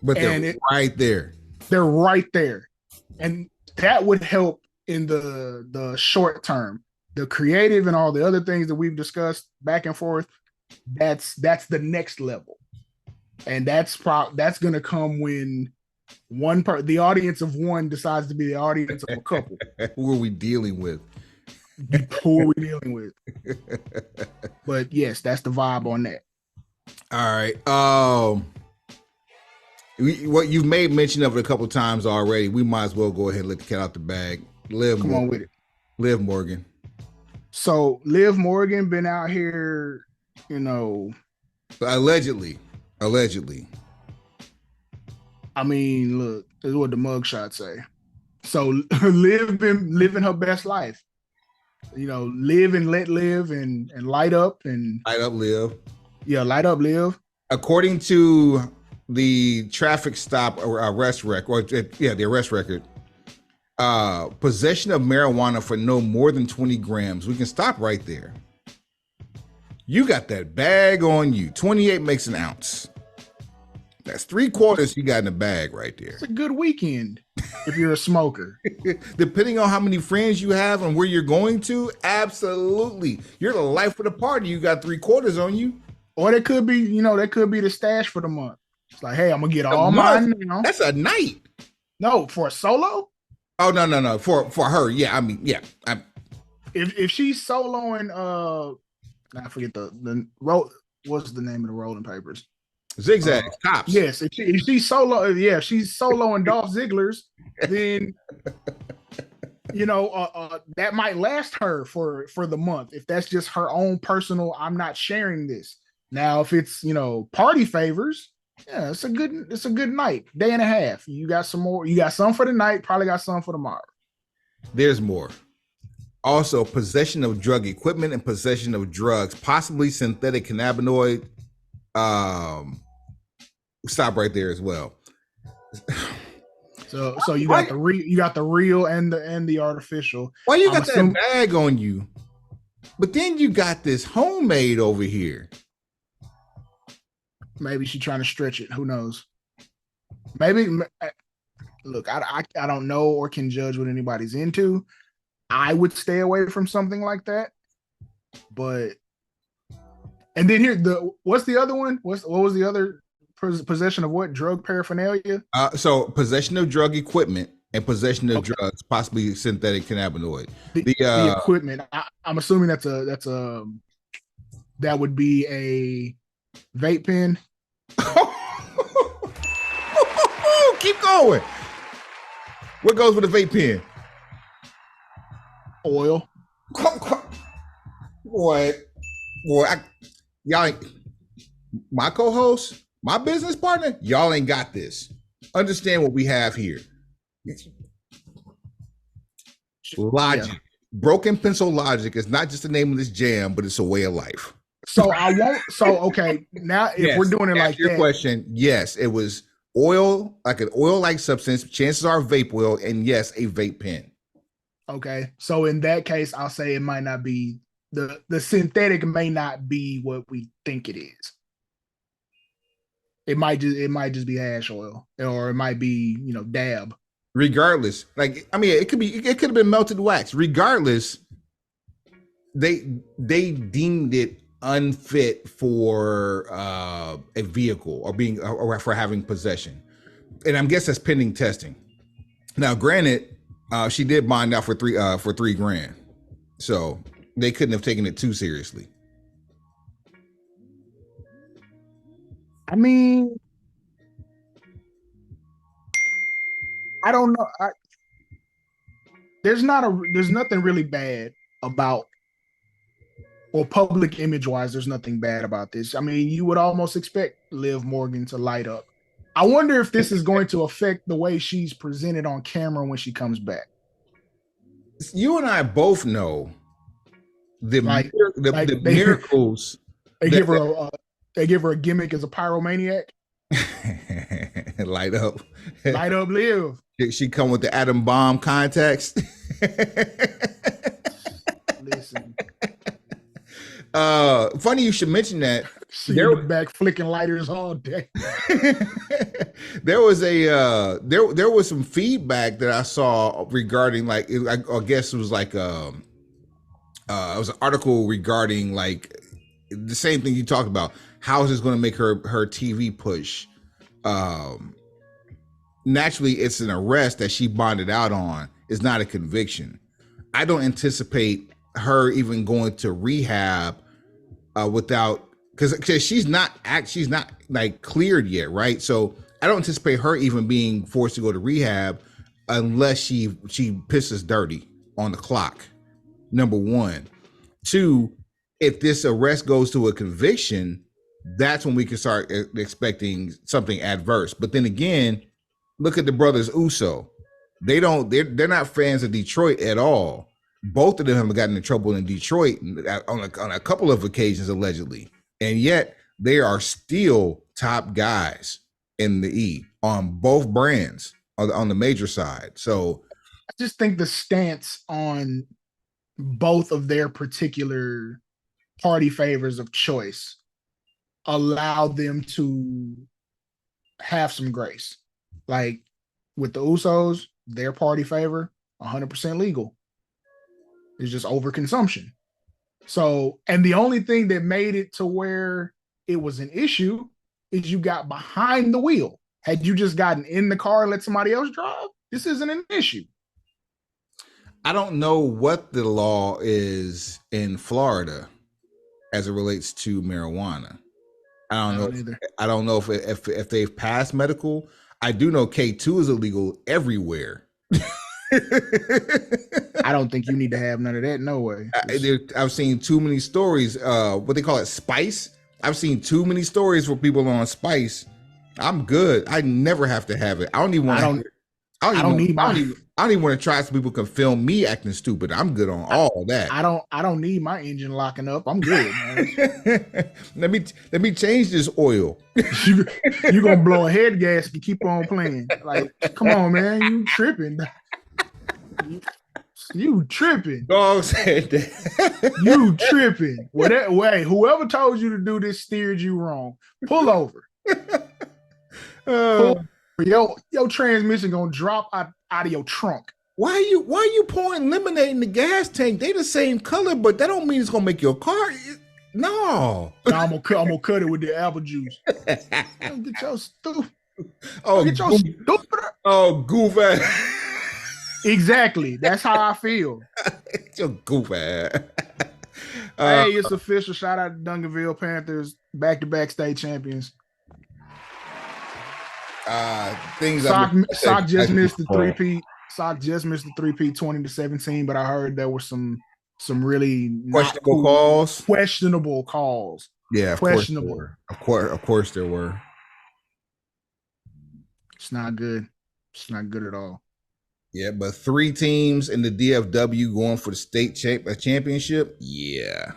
but they're right there. They're right there, and that would help in the short term. The creative and all the other things that we've discussed back and forth, that's the next level, and that's going to come when the audience of one decides to be the audience of a couple. Who are we dealing with? Who are we dealing with? But yes, that's the vibe on that. All right. What you've made mention of it a couple of times already. We might as well go ahead and let the cat out the bag. Come on with it. Liv Morgan. So Liv Morgan been out here, allegedly. I mean, look, this is what the mugshot say. So Liv been living her best life. Live and let live and light up and light up Liv. Yeah, light up Liv. According to the traffic stop or arrest record, the arrest record, possession of marijuana for no more than 20 grams. We can stop right there. You got that bag on you. 28 makes an ounce. That's 3/4 you got in the bag right there. It's a good weekend if you're a smoker. Depending on how many friends you have and where you're going to, absolutely. You're the life of the party. You got 3/4 on you. Or that could be, that could be the stash for the month. It's like, hey, I'm gonna get all mine now. That's a night. No, for a solo? Oh, no. For her, yeah. I mean, yeah. If she's soloing, I forget the what's the name of the rolling papers? Zigzag Cops. Yes, if she's soloing Dolph Ziggler's, then that might last her for the month. If that's just her own personal, I'm not sharing this. Now, if it's party favors, yeah, it's a good night, day and a half. You got some more. You got some for the night. Probably got some for tomorrow. There's more. Also, possession of drug equipment and possession of drugs, possibly synthetic cannabinoid. Stop right there as well. So you got the real and the artificial. Why you got that bag on you? But then you got this homemade over here. Maybe she's trying to stretch it. Who knows? Maybe. Look, I don't know or can judge what anybody's into. I would stay away from something like that. But and then here what's the other one? What was the other possession of what? Drug paraphernalia? So possession of drug equipment and possession of drugs, possibly synthetic cannabinoid. The equipment. I'm assuming that would be a vape pen. Keep going. What goes with a vape pen? Oil. Boy, y'all ain't, my co-host, my business partner, y'all ain't got this. Understand what we have here. Logic. Yeah. Broken pencil logic is not just the name of this jam, but it's a way of life. So okay. Now if we're doing it like your question, yes, it was oil, like an oil-like substance. Chances are vape oil, and yes, a vape pen. Okay. So in that case, I'll say it might not be the synthetic may not be what we think it is. It might just be hash oil, or it might be, dab. Regardless, it could have been melted wax. Regardless, they deemed it unfit for a vehicle or for having possession, and I guess that's pending testing. Now, granted, she did bond out for $3,000, so they couldn't have taken it too seriously. I mean, I don't know. There's nothing really bad about Well, public image wise, there's nothing bad about this. I mean, you would almost expect Liv Morgan to light up. I wonder if this is going to affect the way she's presented on camera when she comes back. You and I both know the Like, the miracles. They give her a gimmick as a pyromaniac. Light up, Liv. She come with the atom bomb contacts. Listen. Funny you should mention that. They're back flicking lighters all day. There was a there was some feedback that I saw regarding, like, I guess it was like it was an article regarding like the same thing you talked about. How is this going to make her TV push? Naturally, it's an arrest that she bonded out on. It's not a conviction. I don't anticipate her even going to rehab without, because she's not like cleared yet, right? So I don't anticipate her even being forced to go to rehab unless she pisses dirty on the clock. Number one. Two, if this arrest goes to a conviction, that's when we can start expecting something adverse. But then again, look at the brothers Uso. They're not fans of Detroit at all. Both of them have gotten in trouble in Detroit on a couple of occasions, allegedly. And yet they are still top guys in the E on both brands on the major side. So I just think the stance on both of their particular party favors of choice allow them to have some grace. Like with the Usos, their party favor, 100% legal. It's just overconsumption. So, and the only thing that made it to where it was an issue is you got behind the wheel. Had you just gotten in the car and let somebody else drive, this isn't an issue. I don't know what the law is in Florida as it relates to marijuana. I don't know if they've passed medical. I do know K2 is illegal everywhere. I don't think you need to have none of that. No way. I've seen too many stories. What they call it, spice. I've seen too many stories for people on spice. I'm good. I never have to have it. I don't even want to try so people can film me acting stupid. I'm good on all that. I don't need my engine locking up. I'm good, man. let me change this oil. you gonna blow a head gasket and keep on playing. Like, come on, man. You tripping. You tripping. Dog said that. You tripping. Wait, whoever told you to do this steered you wrong. Pull over. Your transmission gonna drop out of your trunk. Why are you pouring lemonade in the gas tank? They the same color, but that don't mean it's gonna make your car. No. I'm gonna cut it with the apple juice. Get your stupid. Goof ass. Exactly. That's how I feel. Your goof ass. Hey, it's official. Shout out to Duncanville Panthers, back-to-back state champions. Sock just missed the three-peat. Sock just missed the three-peat 20-17, but I heard there were some really questionable calls. Yeah, questionable. Of course there were. It's not good. It's not good at all. Yeah, but 3 teams in the DFW going for the state championship. Yeah,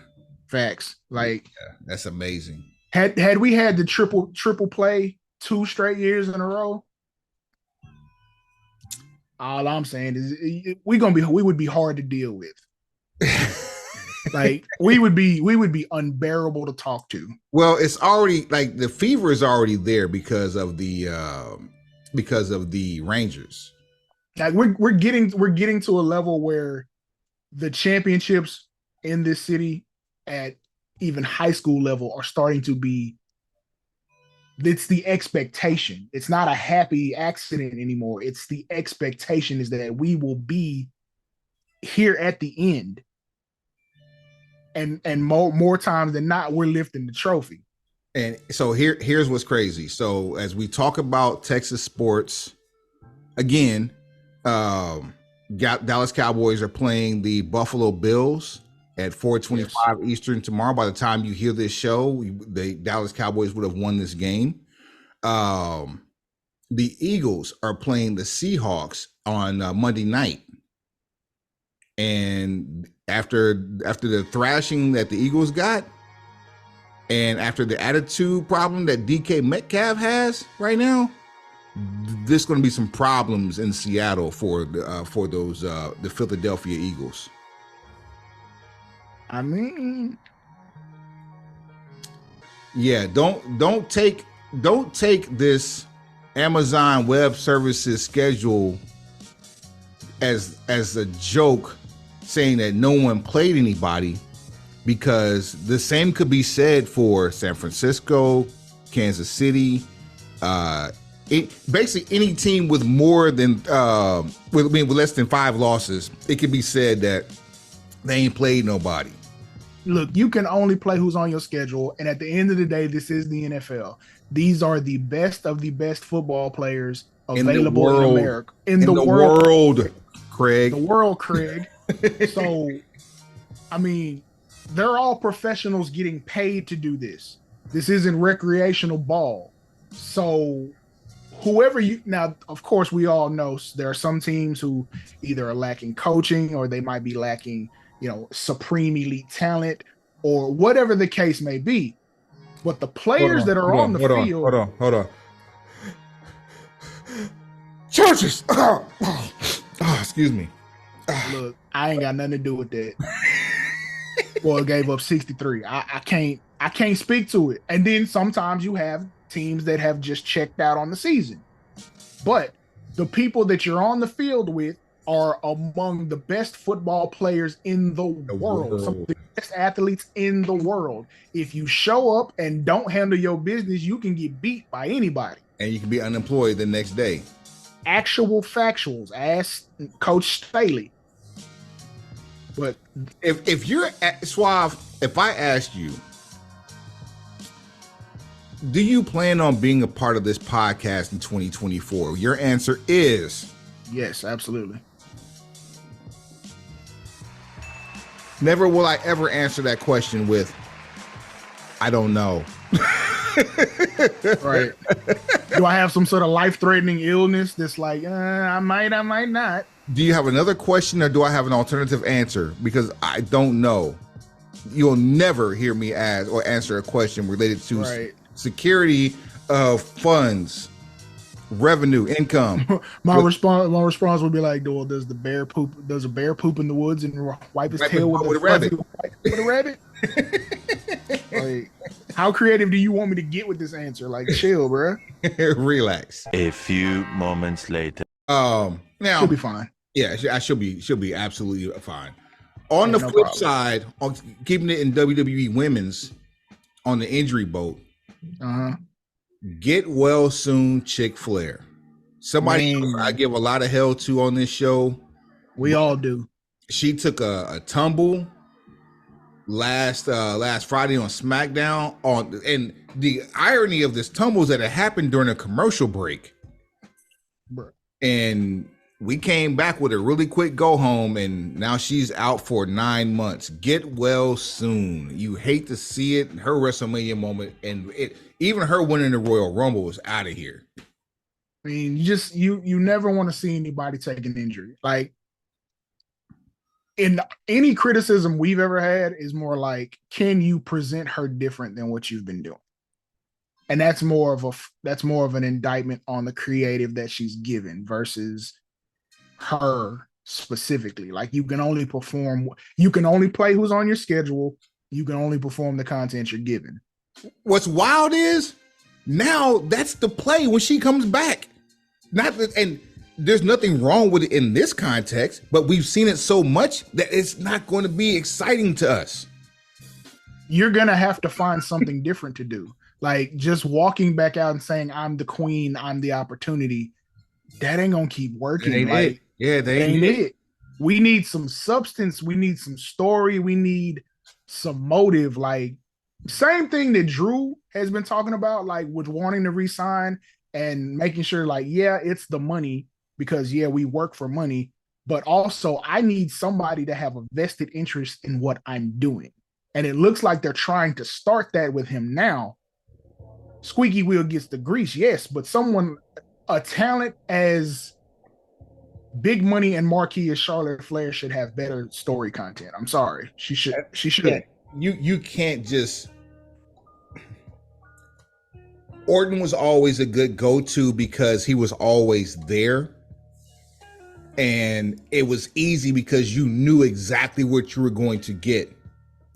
facts. Like, yeah, that's amazing. Had we had the triple play 2 straight years in a row, all I'm saying is we would be hard to deal with. Like we would be unbearable to talk to. Well, it's already like the fever is already there because of the Rangers. Like we're getting to a level where the championships in this city at even high school level are starting to be. It's the expectation. It's not a happy accident anymore. It's the expectation is that we will be here at the end. And more times than not, we're lifting the trophy. And so here's what's crazy. So as we talk about Texas sports, again, Dallas Cowboys are playing the Buffalo Bills at 4:25 Eastern tomorrow. By the time you hear this show, the Dallas Cowboys would have won this game. The Eagles are playing the Seahawks on Monday night, and after the thrashing that the Eagles got, and after the attitude problem that DK Metcalf has right now, there's going to be some problems in Seattle for those the Philadelphia Eagles. I mean, yeah, don't take this Amazon Web Services schedule as a joke, saying that no one played anybody, because the same could be said for San Francisco, Kansas City, basically any team with more than with less than 5 losses. It could be said that they ain't played nobody. Look, you can only play who's on your schedule, and at the end of the day, this is the NFL. These are the best of the best football players available in America. In the world, Craig. The world, Craig. So, I mean, they're all professionals getting paid to do this. This isn't recreational ball. So, whoever now, of course, we all know there are some teams who either are lacking coaching, or they might be lacking, supreme elite talent, or whatever the case may be. But the players that are on the field. Hold on. Churches. Excuse me. Look, I ain't got nothing to do with that. Boy gave up 63. I can't speak to it. And then sometimes you have teams that have just checked out on the season. But the people that you're on the field with are among the best football players in the world. Some of the best athletes in the world. If you show up and don't handle your business, you can get beat by anybody. And you can be unemployed the next day. Actual factuals. Ask Coach Staley. But if you're Suave, if I asked you, do you plan on being a part of this podcast in 2024? Your answer is yes, absolutely. Never will I ever answer that question with, I don't know. Right. Do I have some sort of life-threatening illness that's like, I might not? Do you have another question, or do I have an alternative answer? Because I don't know. You'll never hear me ask or answer a question related to security of funds, revenue, income. My response would be like, well, does a bear poop in the woods and wipe his tail with a rabbit? With a rabbit? Like, how creative do you want me to get with this answer? Like, chill, bro. Relax. A few moments later. Now she'll be fine. Yeah, she'll be absolutely fine. On the flip side, on keeping it in WWE Women's, on the injury boat, get well soon, Chick Flair. Somebody I give a lot of hell to on this show. We all do. She took a tumble last Friday on SmackDown. And the irony of this tumble is that it happened during a commercial break. Bruh. And we came back with a really quick go home, and now she's out for 9 months. Get well soon. You hate to see it. Her WrestleMania moment, and even her winning the Royal Rumble was out of here. I mean, you never want to see anybody take an injury. Like, in any criticism we've ever had is more like, can you present her different than what you've been doing? And that's more of an indictment on the creative that she's given versus her specifically. Like, you can only play who's on your schedule. You can only perform the content you're given. What's wild is now that's the play when she comes back. And there's nothing wrong with it in this context, but we've seen it so much that it's not going to be exciting to us. You're going to have to find something different to do. Like, just walking back out and saying, I'm the queen, I'm the opportunity, that ain't going to keep working. That ain't it. Yeah, that ain't it. We need some substance. We need some story. We need some motive. Like, same thing that Drew has been talking about, like, with wanting to resign and making sure, like, yeah, it's the money because, yeah, we work for money. but also I need somebody to have a vested interest in what I'm doing. And it looks like they're trying to start that with him now. Squeaky wheel gets the grease, yes, but someone, a talent as big money and marquee as Charlotte Flair should have better story content. I'm sorry. She should. Yeah, you can't just. Orton was always a good go-to because he was always there. And it was easy because you knew exactly what you were going to get.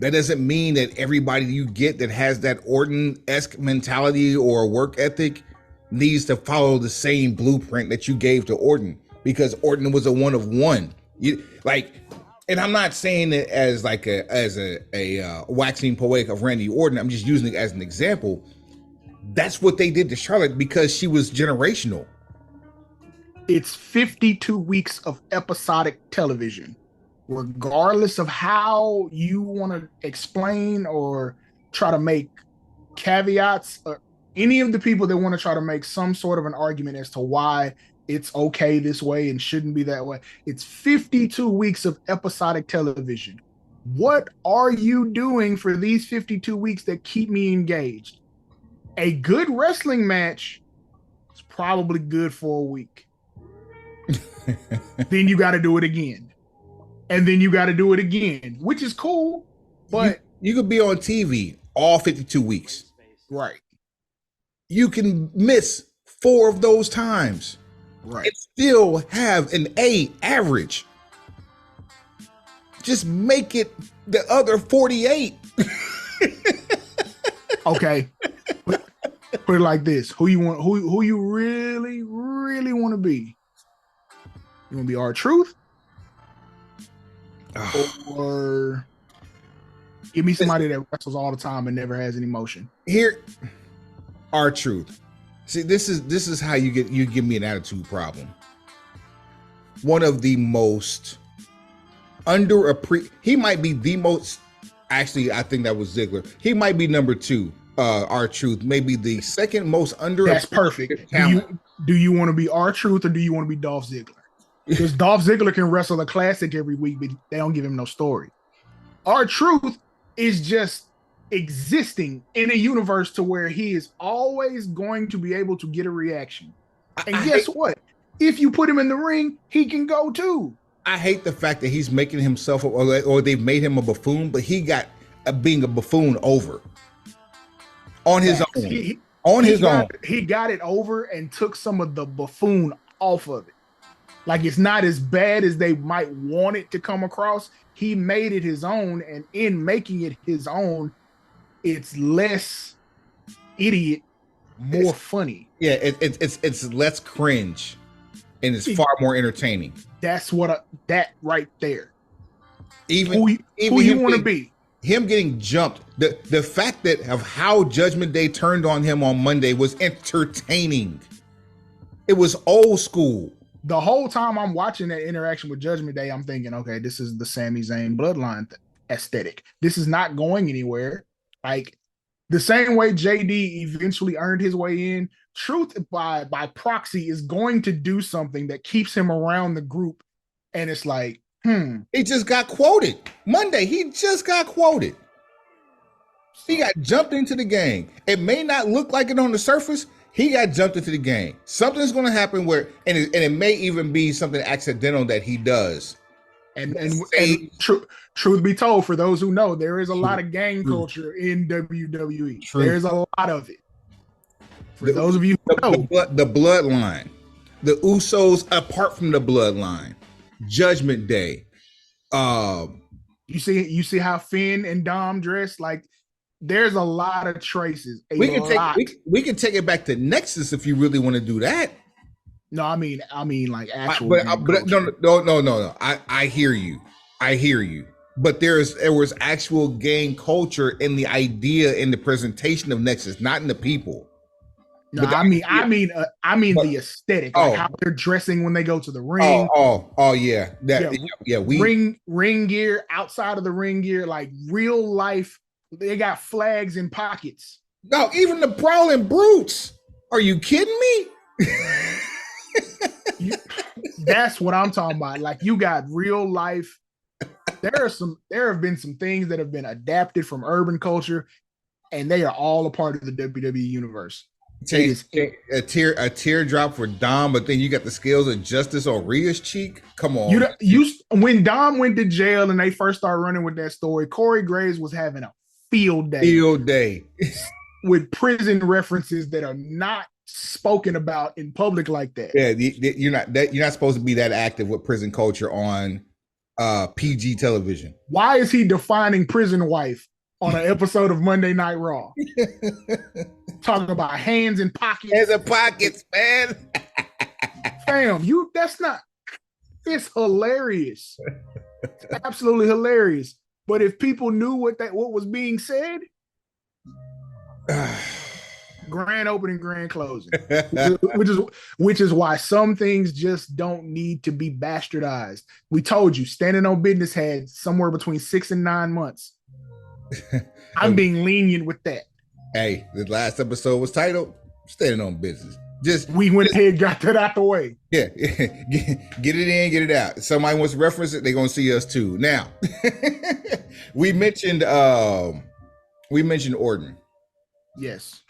That doesn't mean that everybody you get that has that Orton-esque mentality or work ethic needs to follow the same blueprint that you gave to Orton, because Orton was a one of one. And I'm not saying it as like a waxing poetic of Randy Orton. I'm just using it as an example. That's what they did to Charlotte because she was generational. It's 52 weeks of episodic television. Regardless of how you want to explain or try to make caveats, any of the people that want to try to make some sort of an argument as to why it's okay this way and shouldn't be that way, it's 52 weeks of episodic television. What are you doing for these 52 weeks that keep me engaged? A good wrestling match is probably good for a week. Then you got to do it again. And then you got to do it again, which is cool, but you could be on TV all 52 weeks. Right. You can miss 4 of those times. Right. And still have an A average. Just make it the other 48. Okay. Put it like this. Who you really, really want to be? You want to be R-Truth? Or give me somebody that wrestles all the time and never has any motion. Here, R-Truth. See, this is how you give me an attitude problem. One of the most he might be the most. Actually, I think that was Ziggler. He might be number 2. R-Truth, maybe the second most under. That's perfect. Do you want to be R-Truth or do you want to be Dolph Ziggler? Because Dolph Ziggler can wrestle a classic every week, but they don't give him no story. R-Truth is just existing in a universe to where he is always going to be able to get a reaction. And guess what? If you put him in the ring, he can go too. I hate the fact that he's making himself, or they've made him a buffoon, but he got being a buffoon over on his own. He got it over and took some of the buffoon off of it. Like, it's not as bad as they might want it to come across. He made it his own, and in making it his own, it's less idiot, more funny. Yeah, it's less cringe, and it's far more entertaining. That's that right there. Even who you want to be. Him getting jumped, the fact that of how Judgment Day turned on him on Monday was entertaining. It was old school. The whole time I'm watching that interaction with Judgment Day, I'm thinking, okay, this is the Sami Zayn bloodline aesthetic. This is not going anywhere. Like, the same way JD eventually earned his way in, Truth by proxy is going to do something that keeps him around the group. And it's like, He just got quoted. Monday, he just got quoted. He got jumped into the game. It may not look like it on the surface. He got jumped into the game. Something's going to happen and it may even be something accidental that he does. And truth be told, for those who know, there is a lot of gang culture in WWE. There's a lot of it. For those of you who know. The bloodline. The Usos apart from the bloodline. Judgment Day. You see how Finn and Dom dress? Like, there's a lot of traces. We can take it back to Nexus if you really want to do that. No, I mean like actual. But no. I hear you. But there was actual gang culture in the idea in the presentation of Nexus, not in the people. No, I mean the aesthetic, like how they're dressing when they go to the ring. Ring gear, outside of the ring gear, like real life. They got flags in pockets. No, even the Prowling Brutes. Are you kidding me? That's what I'm talking about. Like, you got real life. There have been some things that have been adapted from urban culture, and they are all a part of the WWE universe. A teardrop for Dom, but then you got the scales of Justice on Rhea's cheek. Come on. When Dom went to jail and they first started running with that story, Corey Graves was having a field day with prison references that are not spoken about in public like that. Yeah, you're not supposed to be that active with prison culture on PG television. Why is he defining prison wife on an episode of Monday Night Raw? Talking about hands in pockets. Hands in pockets, man. Fam, it's hilarious. It's absolutely hilarious. But if people knew what was being said, grand opening, grand closing, which is why some things just don't need to be bastardized. We told you, standing on business had somewhere between 6 and 9 months. I'm being lenient with that. Hey, the last episode was titled "Standing on Business." We went ahead, got that out the way. Yeah, get it in, get it out. If somebody wants to reference it, they're gonna see us too. Now, we mentioned Orton. Yes.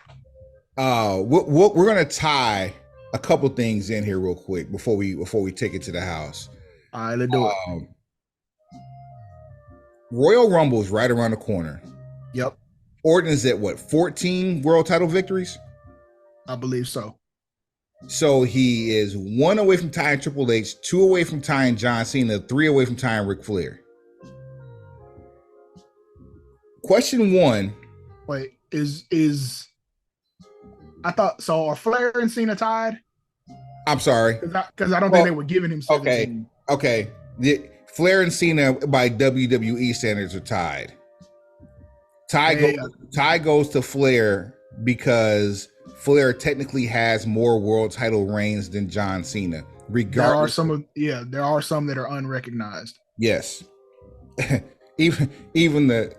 We're gonna tie a couple things in here real quick before we take it to the house. All right, let's do it. Royal Rumble is right around the corner. Yep. Orton is at what, 14 world title victories? I believe so. So he is 1 away from tying Triple H, 2 away from tying John Cena, 3 away from tying Ric Flair. Question 1. Wait, is I thought so? Are Flair and Cena tied? I'm sorry, because I don't think they were giving him 17. Okay. Flair and Cena by WWE standards are tied. Tie goes to Flair because Flair technically has more world title reigns than John Cena. Regardless, there are some that are unrecognized. Yes. even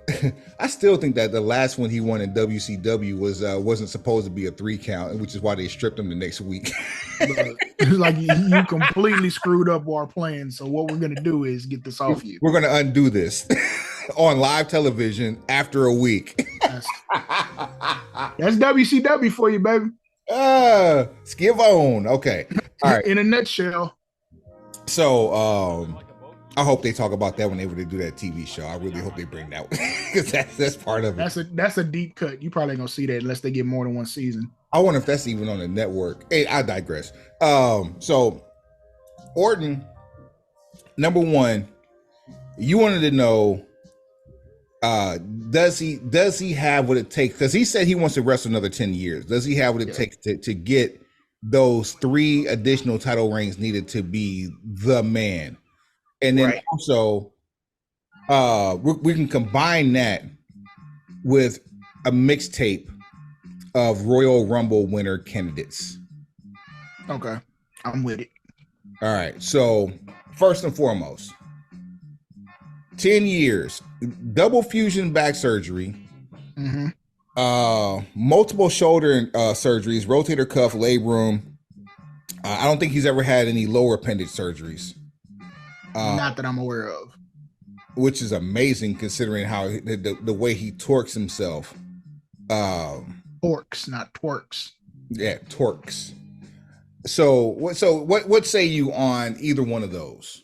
I still think that the last one he won in WCW wasn't supposed to be a 3 count, which is why they stripped him the next week. It's like you completely screwed up our plan. So what we're gonna do is get this off you. We're gonna undo this on live television after a week. That's WCW for you, baby. Skip on. Okay. All right. In a nutshell. So I hope they talk about that whenever they do that TV show. I really hope they bring that one because that's part of it. That's a deep cut. You probably ain't gonna see that unless they get more than one season. I wonder if that's even on the network. Hey, I digress. So Orton, number 1, you wanted to know, does he have what it takes? Because he said he wants to wrestle another 10 years. Does he have what it takes to get those 3 additional title reigns needed to be the man? And then also, we can combine that with a mixtape of Royal Rumble winner candidates. Okay, I'm with it. All right. So first and foremost, 10 years, double fusion back surgery, multiple shoulder surgeries, rotator cuff, labrum. I don't think he's ever had any lower appendage surgeries. Not that I'm aware of. Which is amazing considering how the way he torques himself. Torques, not twerks. Yeah, torques. So what say you on either one of those?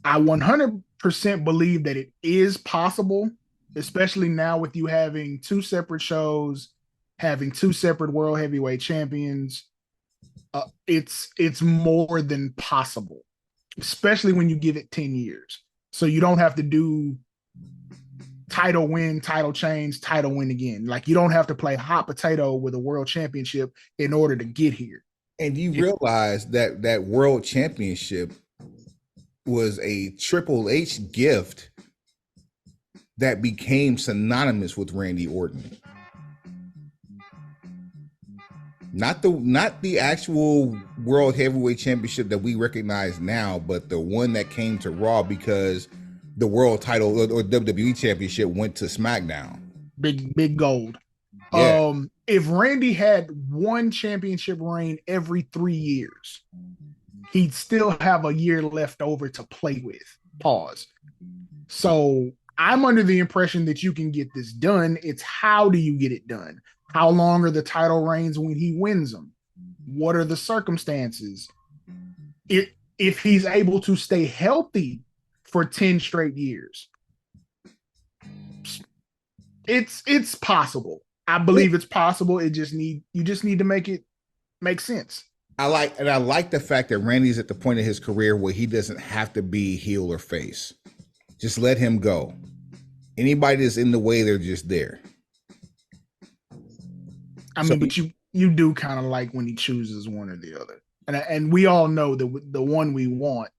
I 100% believe that it is possible, especially now with you having 2 separate shows, having 2 separate world heavyweight champions. It's more than possible, especially when you give it 10 years. So you don't have to do title win, title change, title win again. Like, you don't have to play hot potato with a world championship in order to get here. And you realize that world championship was a Triple H gift that became synonymous with Randy Orton. Not the actual World Heavyweight Championship that we recognize now, but the one that came to Raw because the world title or WWE Championship went to SmackDown. Big gold. Yeah. If Randy had one championship reign every 3 years, he'd still have a year left over to play with. Pause. So I'm under the impression that you can get this done. It's how do you get it done? How long are the title reigns when he wins them? What are the circumstances? If he's able to stay healthy for 10 straight years, it's possible. I believe it's possible. You just need to make it make sense. I like the fact that Randy's at the point of his career where he doesn't have to be heel or face. Just let him go. Anybody that's in the way, they're just there. I mean, but you do kind of like when he chooses one or the other, and we all know that the one we want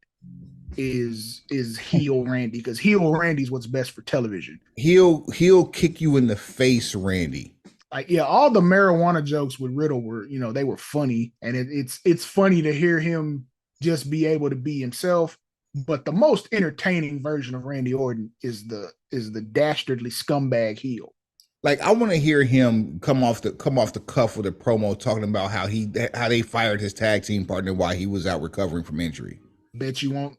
is heel Randy, because heel Randy's what's best for television. He'll kick you in the face, Randy. Like, yeah, all the marijuana jokes with Riddle were, they were funny, and it's funny to hear him just be able to be himself. But the most entertaining version of Randy Orton is the dastardly scumbag heel. Like, I want to hear him come off the cuff with a promo talking about how they fired his tag team partner while he was out recovering from injury. Bet you won't.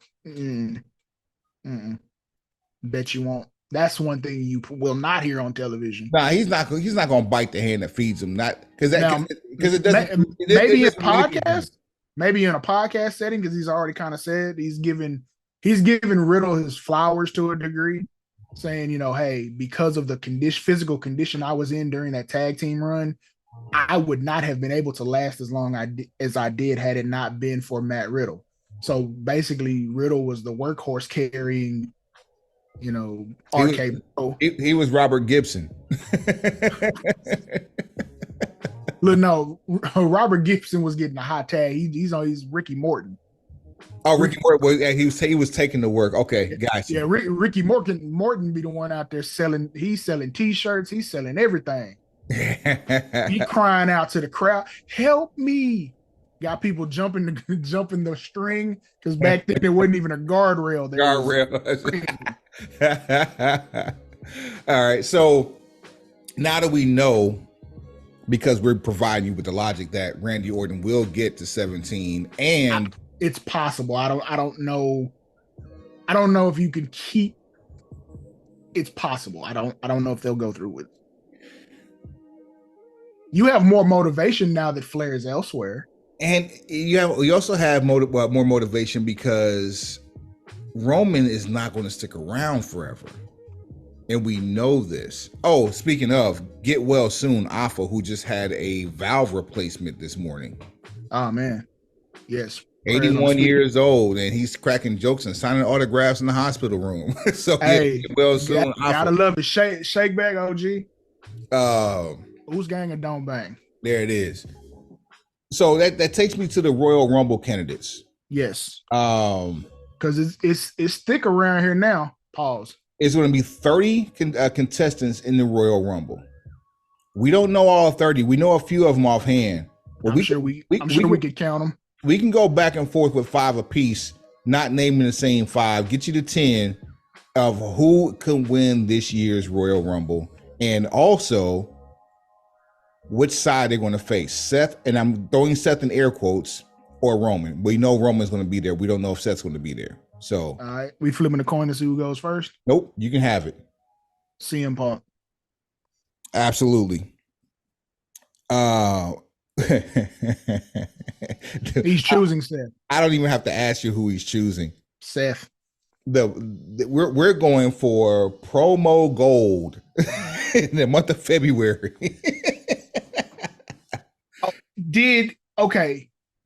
Bet you won't. That's one thing you will not hear on television. Nah, he's not going to bite the hand that feeds him. Not because it doesn't. Maybe in podcast, maybe in a podcast setting, because he's already kind of said he's giving Riddle his flowers to a degree, saying, hey, because of the physical condition I was in during that tag team run, I would not have been able to last as long as I did had it not been for Matt Riddle. So basically, Riddle was the workhorse carrying, RK. He was Robert Gibson. Look, no, Robert Gibson was getting a hot tag. He's Ricky Morton. Oh, Ricky Morton, he was taking the work. Okay, gotcha. Yeah, Ricky Morton be the one out there selling. He's selling T-shirts. He's selling everything. He crying out to the crowd, "Help me!" Got people jumping the string, because back then there wasn't even a guardrail. All right, so now that we know, because we're providing you with the logic that Randy Orton will get to 17, and it's possible. I don't know. I don't know if you can keep. It's possible. I don't know if they'll go through with it. You have more motivation now that Flair is elsewhere. And you also have more motivation because Roman is not going to stick around forever. And we know this. Oh, speaking of, get well soon, Alpha, who just had a valve replacement this morning. Oh, man. Yes. 81 years old, and he's cracking jokes and signing autographs in the hospital room. So hey, get well soon, Alpha. Gotta love it. Shake back, OG. Who's gang and don't bang? There it is. So that takes me to the Royal Rumble candidates. Yes. Because it's thick around here now. Pause. It's going to be 30 contestants in the Royal Rumble. We don't know all 30. We know a few of them offhand. But I'm sure we could count them. We can go back and forth with 5 apiece, not naming the same 5. Get you to 10 of who can win this year's Royal Rumble, and also which side they're going to face. Seth, and I'm throwing Seth in air quotes, or Roman. We know Roman's going to be there. We don't know if Seth's going to be there. So, all right, we flipping the coin to see who goes first. Nope, you can have it. CM Punk. Absolutely. He's choosing Seth. I don't even have to ask you who he's choosing. Seth. We're going for promo gold in the month of February.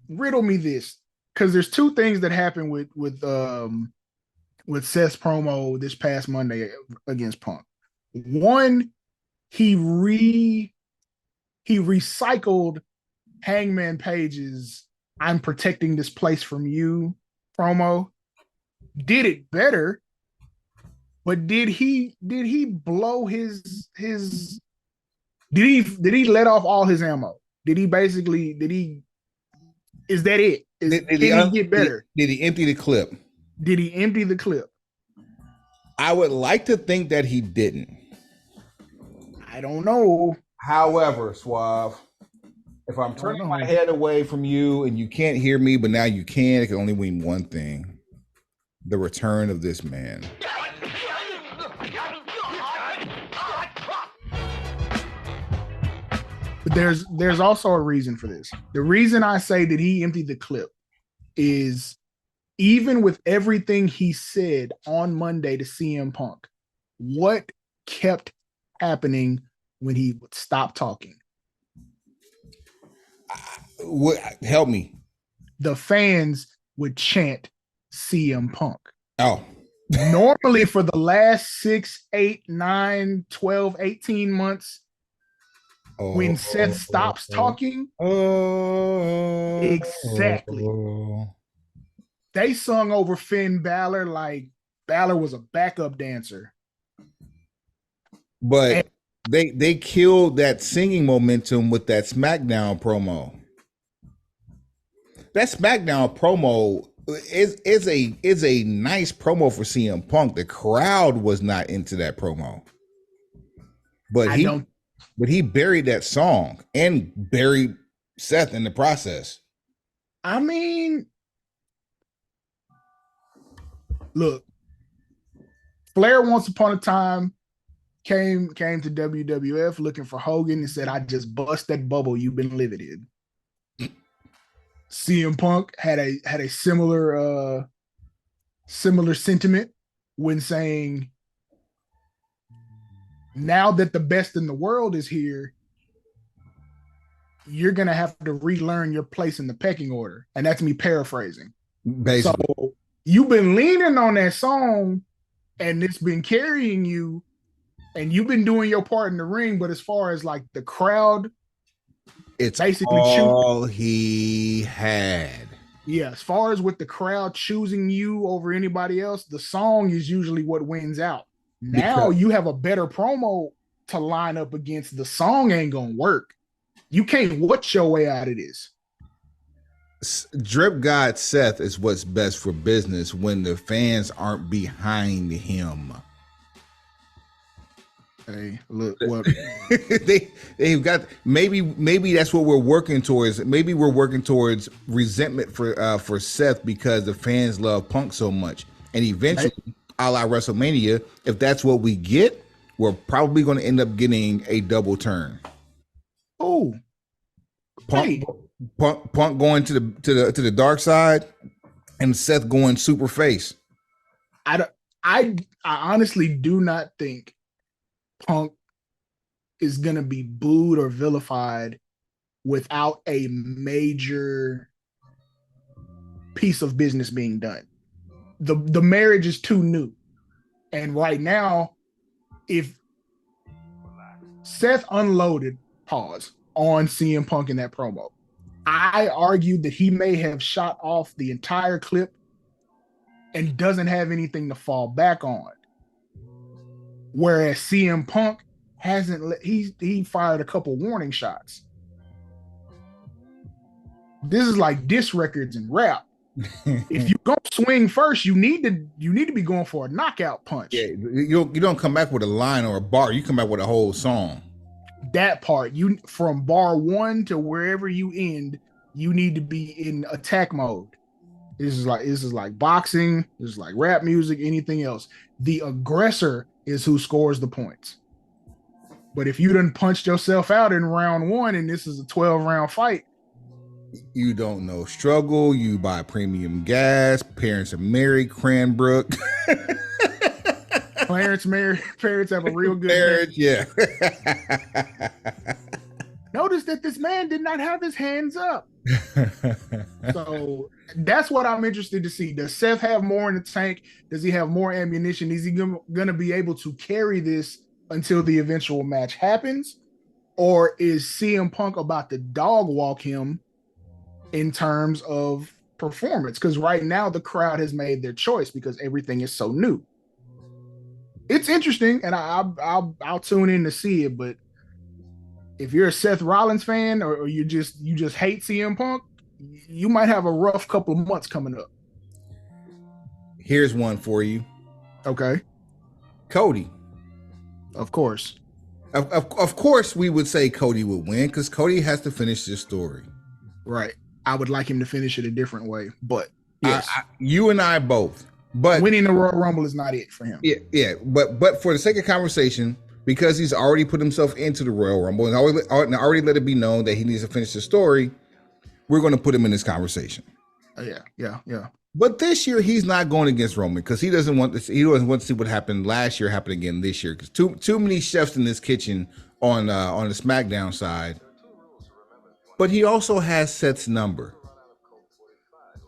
Riddle me this, because there's 2 things that happened with Seth's promo this past Monday against Punk. One, he recycled Hangman Page's "I'm protecting this place from you" promo. Did it better, but did he blow his did he let off all his ammo? Is that it? Did he get better? Did he empty the clip? Did he empty the clip? I would like to think that he didn't. I don't know. However, Suave, If I'm I don't turning know, my man. head away from you and you can't hear me, but now you can, it can only mean one thing: the return of this man. But there's also a reason for this. The reason I say that he emptied the clip is even with everything he said on Monday to CM Punk, what kept happening when he would stop talking? What, help me. The fans would chant CM Punk. Oh. Normally for the last 6, 8, 9, 12, 18 months, when Seth stops talking, exactly. They sung over Finn Balor like Balor was a backup dancer. But they killed that singing momentum with that SmackDown promo. That SmackDown promo is a nice promo for CM Punk. The crowd was not into that promo. But he buried that song and buried Seth in the process. I mean, look, Flair once upon a time came to WWF looking for Hogan and said, "I just bust that bubble you've been living in." CM Punk had a similar sentiment when saying, "Now that the best in the world is here, you're gonna have to relearn your place in the pecking order." And that's me paraphrasing. Basically. So you've been leaning on that song and it's been carrying you and you've been doing your part in the ring, but as far as like the crowd, it's basically all he had. Yeah, as far as with the crowd choosing you over anybody else, the song is usually what wins out. Now you have a better promo to line up against. The song ain't gonna work. You can't watch your way out of this. Drip God Seth is what's best for business when the fans aren't behind him. Hey, look, what they've got. Maybe that's what we're working towards. Maybe we're working towards resentment for Seth because the fans love Punk so much, and eventually, a la WrestleMania, if that's what we get, we're probably going to end up getting a double turn. Oh, Punk going to the dark side, and Seth going super face. I honestly do not think Punk is going to be booed or vilified without a major piece of business being done. The marriage is too new. And right now, if Seth unloaded, on CM Punk in that promo, I argued that he may have shot off the entire clip and doesn't have anything to fall back on. Whereas CM Punk hasn't, he fired a couple warning shots. This is like diss records and rap. If you go swing first, you need to be going for a knockout punch. Yeah, you don't come back with a line or a bar. You come back with a whole song. That part, you from bar one to wherever you end, you need to be in attack mode. This is like boxing. This is like rap music. Anything else, the aggressor is who scores the points. But if you done punched yourself out in round one and this is a 12-round fight, you don't know struggle. You buy premium gas. Parents are married. Cranbrook. Parents have a real good marriage. Yeah. Notice that this man did not have his hands up. So that's what I'm interested to see. Does Seth have more in the tank? Does he have more ammunition? Is he going to be able to carry this until the eventual match happens? Or is CM Punk about to dog walk him in terms of performance? Because right now the crowd has made their choice because everything is so new. It's interesting, and I'll tune in to see it. But if you're a Seth Rollins fan or you just hate CM Punk, you might have a rough couple of months coming up. Here's one for you. Okay. Cody. Of course. Of course, we would say Cody would win because Cody has to finish this story. Right. I would like him to finish it a different way, but yes, you and I both. But winning the Royal Rumble is not it for him. Yeah. But for the sake of conversation, because he's already put himself into the Royal Rumble and already let it be known that he needs to finish the story, we're going to put him in this conversation. Yeah. But this year he's not going against Roman because he doesn't want this. He doesn't want to see what happened last year happen again this year because too many chefs in this kitchen on the SmackDown side. But he also has Seth's number.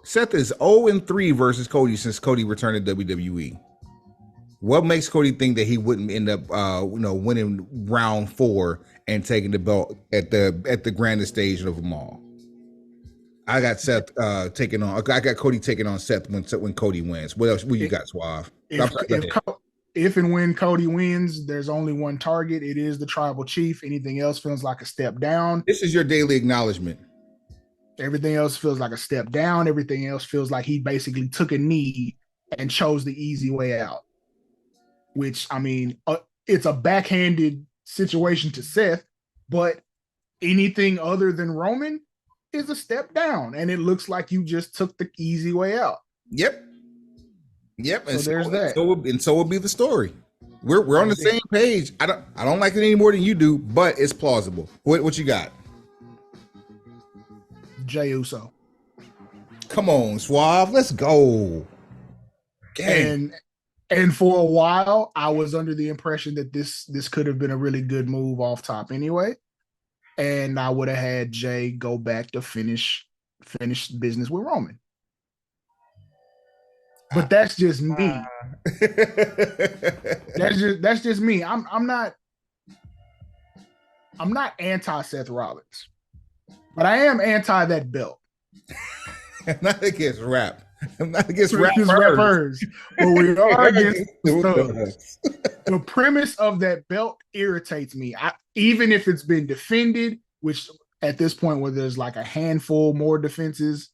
Seth is 0-3 versus Cody since Cody returned to WWE. What makes Cody think that he wouldn't end up winning round 4 and taking the belt at the grandest stage of them all? I got Seth taking on. I got Cody taking on Seth when Cody wins. What else? What you got, Suave? If and when Cody wins, there's only one target. It is the tribal chief. Anything else feels like a step down. This is your daily acknowledgement. Everything else feels like a step down. Everything else feels like he basically took a knee and chose the easy way out. Which, I mean, it's a backhanded situation to Seth, but anything other than Roman is a step down, and it looks like you just took the easy way out. Yep. And so there's that. So will be the story. We're on the same page. I don't like it any more than you do, but it's plausible. What you got? Jey Uso. Come on, Suave. Let's go. Gang. And for a while, I was under the impression that this could have been a really good move off top anyway. And I would have had Jey go back to finish business with Roman. But that's just me. That's just me. I'm not anti Seth Rollins, but I am anti that belt. I'm not against rap. I'm not against rappers. But we are against thugs. The premise of that belt irritates me. Even if it's been defended, which at this point where there's like a handful more defenses,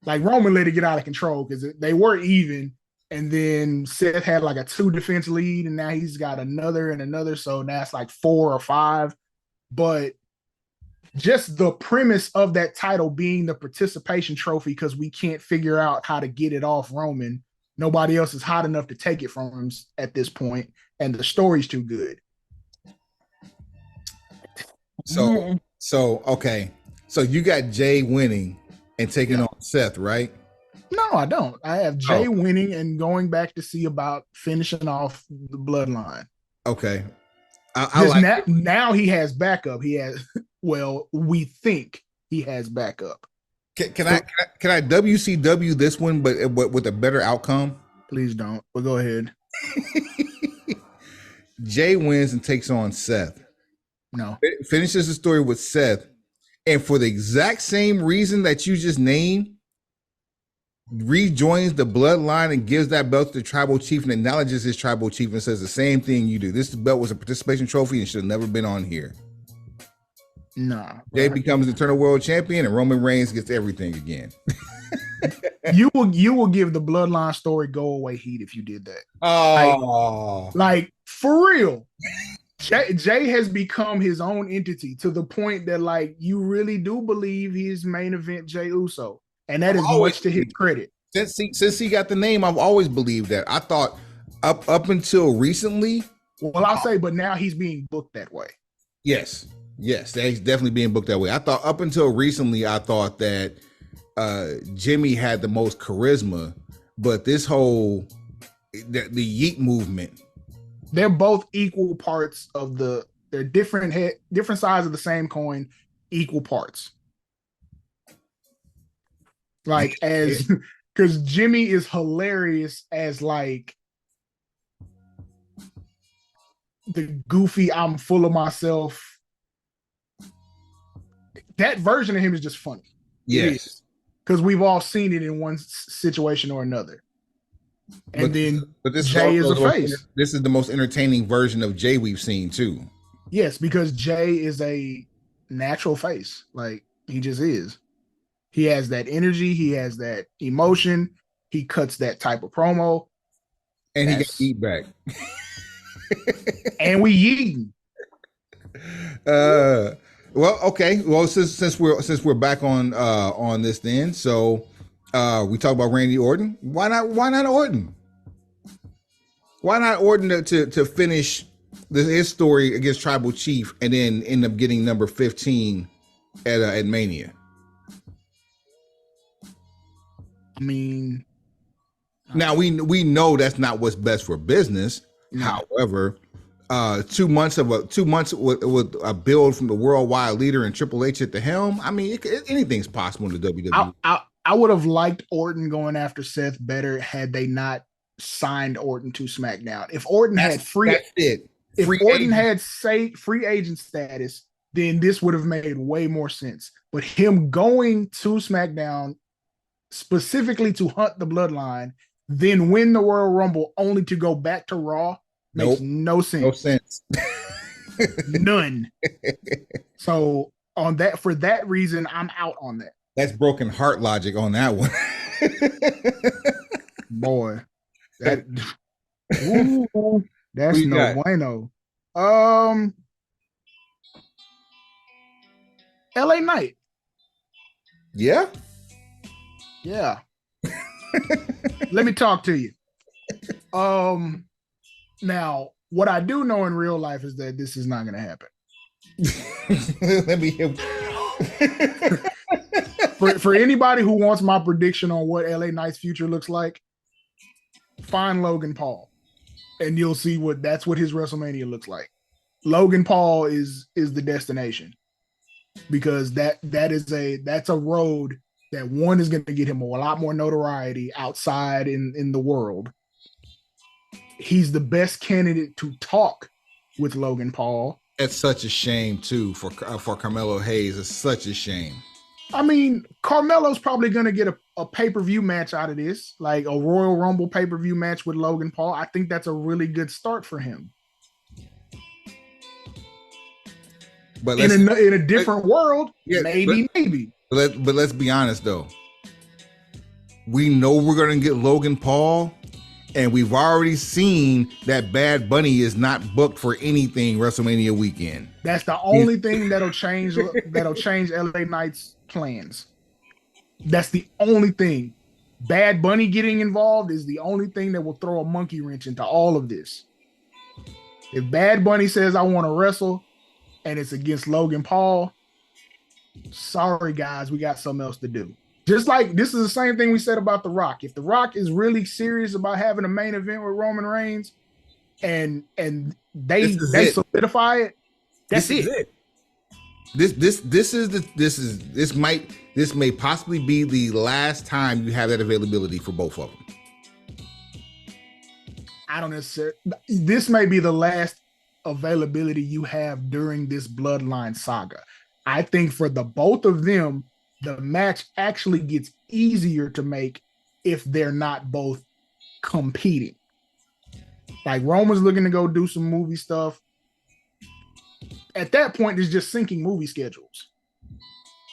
like Roman let it get out of control because they were even, and then Seth had like a 2 defense lead, and now he's got another and another, so now it's like 4 or 5. But just the premise of that title being the participation trophy because we can't figure out how to get it off Roman. Nobody else is hot enough to take it from him at this point, and the story's too good. So okay. So you got Jey winning and taking on Seth, right? No, I don't. I have Jey winning and going back to see about finishing off the bloodline. Okay. Now he has backup. He has, well, we think he has backup. Can I WCW this one, but with a better outcome? Please don't. But go ahead. Jey wins and takes on Seth. No. Finishes the story with Seth. And for the exact same reason that you just named, rejoins the bloodline and gives that belt to the tribal chief and acknowledges his tribal chief and says the same thing you do. This belt was a participation trophy and should have never been on here. Nah. Jey becomes the eternal world champion and Roman Reigns gets everything again. You will give the bloodline story go away heat if you did that. Oh, like for real. Jey has become his own entity to the point that like you really do believe he's main event Jey Uso, and that is much to his credit. Since he got the name, I've always believed that. I thought up until recently. Well, I'll say, but now he's being booked that way. Yes, he's definitely being booked that way. I thought up until recently, I thought that Jimmy had the most charisma, but this whole the Yeet movement. They're both equal parts of they're different sides of the same coin, equal parts. Like because Jimmy is hilarious as like the goofy, I'm full of myself. That version of him is just funny. Yes. Because we've all seen it in one situation or another. And but this Jey is a face. This is the most entertaining version of Jey we've seen too. Yes, because Jey is a natural face. Like he just is. He has that energy. He has that emotion. He cuts that type of promo. And he got eat back. And we eating. Well, okay. Well, since we're back on this then, so we talk about Randy Orton. Why not Orton? Why not Orton to finish his story against Tribal Chief and then end up getting number 15 at Mania? I mean, now we know that's not what's best for business. No. However, 2 months with a build from the worldwide leader and Triple H at the helm. I mean, anything's possible in the WWE. I would have liked Orton going after Seth better had they not signed Orton to SmackDown. If Orton had free agent status, then this would have made way more sense. But him going to SmackDown specifically to hunt the bloodline, then win the Royal Rumble only to go back to Raw makes no sense. No sense. None. So for that reason, I'm out on that. That's broken heart logic on that one. Boy. That's no bueno. LA Knight. Yeah. Yeah. Let me talk to you. Now, what I do know in real life is that this is not going to happen. Let me hear. For anybody who wants my prediction on what LA Knight's future looks like, find Logan Paul, and you'll see that's what his WrestleMania looks like. Logan Paul is the destination, because that's a road that one is going to get him a lot more notoriety outside in the world. He's the best candidate to talk with Logan Paul. It's such a shame too for Carmelo Hayes. It's such a shame. I mean, Carmelo's probably going to get a pay-per-view match out of this, like a Royal Rumble pay-per-view match with Logan Paul. I think that's a really good start for him. But in a different world, maybe. But let's be honest though. We know we're going to get Logan Paul, and we've already seen that Bad Bunny is not booked for anything WrestleMania weekend. That's the only thing that'll change LA Knight's plans. That's the only thing. Bad Bunny getting involved is the only thing that will throw a monkey wrench into all of this. If Bad Bunny says I want to wrestle and it's against Logan Paul, sorry guys, we got something else to do. Just like this is the same thing we said about The Rock. If The Rock is really serious about having a main event with Roman Reigns and they solidify it, that's it. This may possibly be the last time you have that availability for both of them. I don't necessarily. This may be the last availability you have during this bloodline saga. I think for the both of them, the match actually gets easier to make if they're not both competing. Like Roman's looking to go do some movie stuff. At that point, it's just syncing movie schedules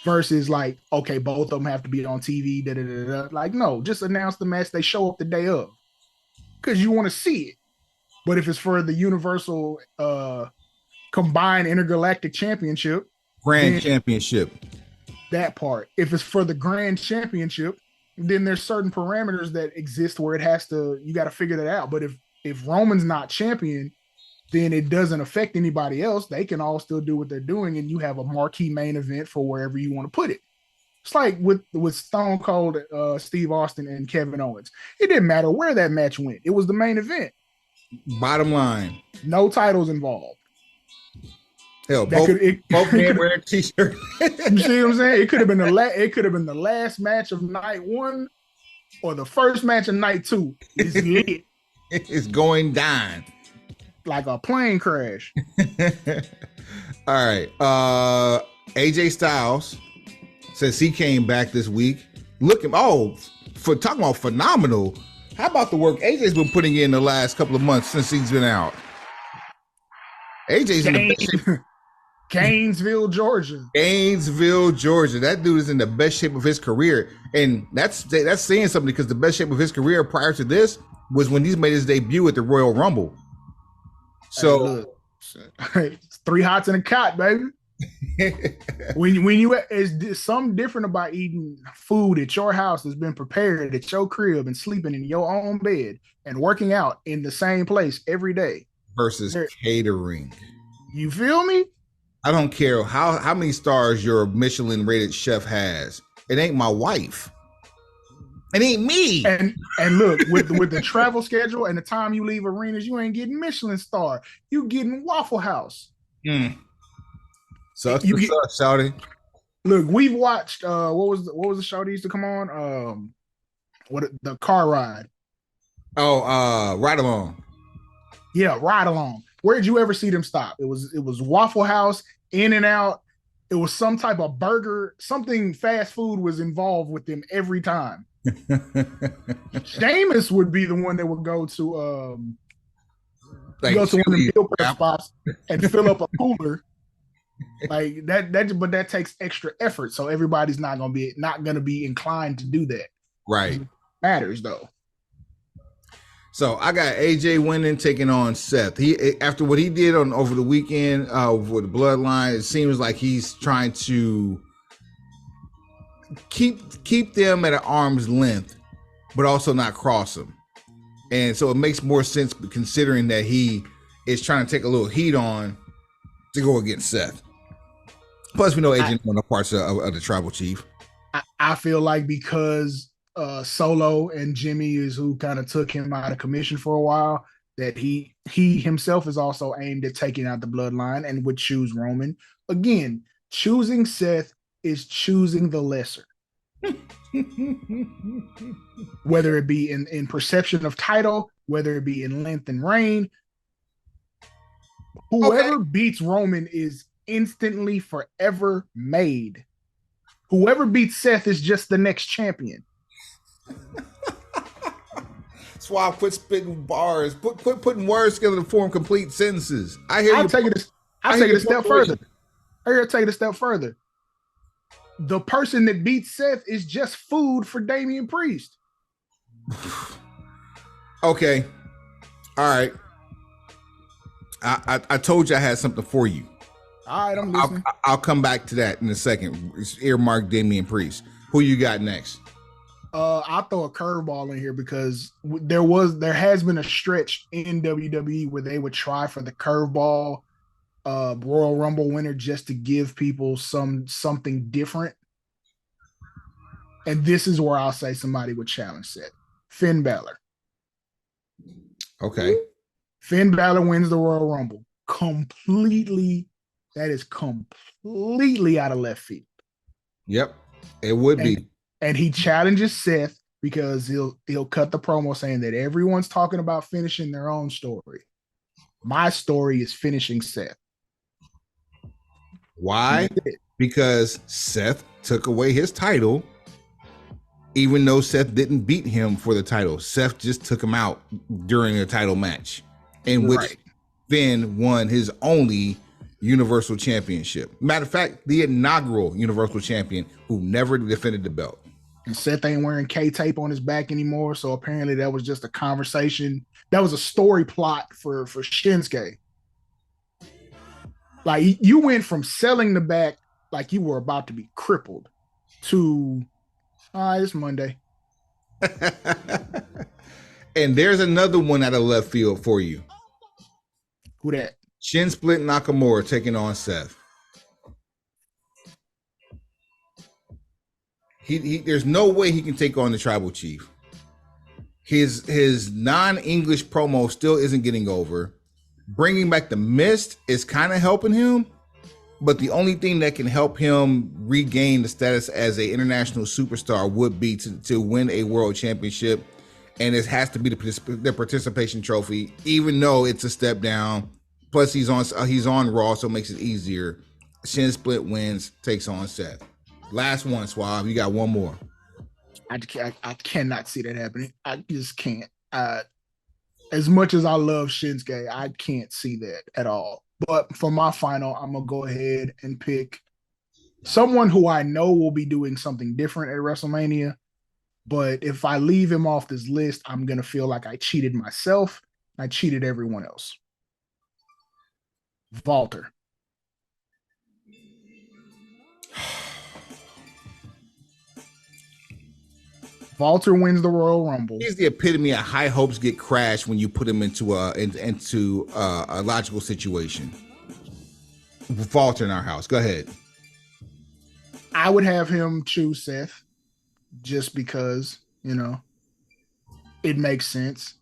versus like, okay, both of them have to be on TV. Like, no, just announce the match. They show up the day of because you want to see it. But if it's for the Universal Combined Intergalactic Championship, Championship, that part. If it's for the Grand Championship, then there's certain parameters that exist where you got to figure that out. But if Roman's not champion, then it doesn't affect anybody else. They can all still do what they're doing, and you have a marquee main event for wherever you want to put it. It's like with Stone Cold, Steve Austin, and Kevin Owens. It didn't matter where that match went. It was the main event. Bottom line. No titles involved. Hell, both men wearing a t-shirt. You see what I'm saying? It could have been the last match of night one or the first match of night two. It's lit. It's going down. Like a plane crash. All right. AJ Styles says he came back this week. For talking about phenomenal. How about the work AJ's been putting in the last couple of months since he's been out? AJ's in the best shape. Gainesville, Georgia. That dude is in the best shape of his career. And that's saying something, because the best shape of his career prior to this was when he's made his debut at the Royal Rumble. So It's 3 hots in a cot, baby. when you is something different about eating food at your house that's been prepared at your crib and sleeping in your own bed and working out in the same place every day versus catering. You feel me? I don't care how many stars your Michelin rated chef has. It ain't my wife. It ain't me. And look, with the travel schedule and the time you leave arenas, you ain't getting Michelin star. You getting Waffle House. So shouting. Look, we've watched what was the show that used to come on? The car ride. Oh, Ride Along. Yeah, Ride Along. Where did you ever see them stop? It was Waffle House, In-N-Out. It was some type of burger, something fast food was involved with them every time. Sheamus would be the one that would go to one of the meal prep spots and fill up a cooler. Like that, but that takes extra effort. So everybody's not gonna be inclined to do that. Right. It matters though. So I got AJ winning, taking on Seth. He after what he did over the weekend for the Bloodline, it seems like he's trying to keep them at an arm's length, but also not cross them. And so it makes more sense considering that he is trying to take a little heat on to go against Seth. Plus, we know AJ on the parts of the tribal chief. I feel like because Solo and Jimmy is who kind of took him out of commission for a while, that he himself is also aimed at taking out the Bloodline and would choose Roman. Again, choosing Seth is choosing the lesser. Whether it be in perception of title, whether it be in length and reign, whoever beats Roman is instantly forever made. Whoever beats Seth is just the next champion. Suave, quit spitting bars. Quit putting words together to form complete sentences. I'll take it a step further. The person that beats Seth is just food for Damian Priest. Okay. All right. I told you I had something for you. All right, I'm listening. I'll come back to that in a second. It's earmarked Damian Priest. Who you got next? I'll throw a curveball in here because there has been a stretch in WWE where they would try for the curveball Royal Rumble winner just to give people something different. And this is where I'll say somebody would challenge Seth. Finn Balor. Okay. Finn Balor wins the Royal Rumble. That is completely out of left field. Yep. It would be. And he challenges Seth because he'll cut the promo saying that everyone's talking about finishing their own story. My story is finishing Seth. Why? Because Seth took away his title, even though Seth didn't beat him for the title. Seth just took him out during a title match in which Finn won his only Universal Championship. Matter of fact, the inaugural Universal Champion who never defended the belt. And Seth ain't wearing K-tape on his back anymore, so apparently that was just a conversation. That was a story plot for Shinsuke. Like, you went from selling the back like you were about to be crippled to, it's Monday. And there's another one out of left field for you. Who that? Shin Split Nakamura taking on Seth. There's no way he can take on the tribal chief. His non-English promo still isn't getting over. Bringing back the Mist is kind of helping him, but the only thing that can help him regain the status as an international superstar would be to win a world championship, and it has to be the participation trophy, even though it's a step down. Plus, he's on Raw, so it makes it easier. Shin Split wins, takes on Seth. Last one, Suave. You got one more. I cannot see that happening. I just can't. As much as I love Shinsuke, I can't see that at all. But for my final, I'm going to go ahead and pick someone who I know will be doing something different at WrestleMania. But if I leave him off this list, I'm going to feel like I cheated myself. I cheated everyone else. Walter. Walter wins the Royal Rumble. He's the epitome of high hopes get crashed when you put him into a logical situation. Walter in our house. Go ahead. I would have him choose Seth just because, it makes sense.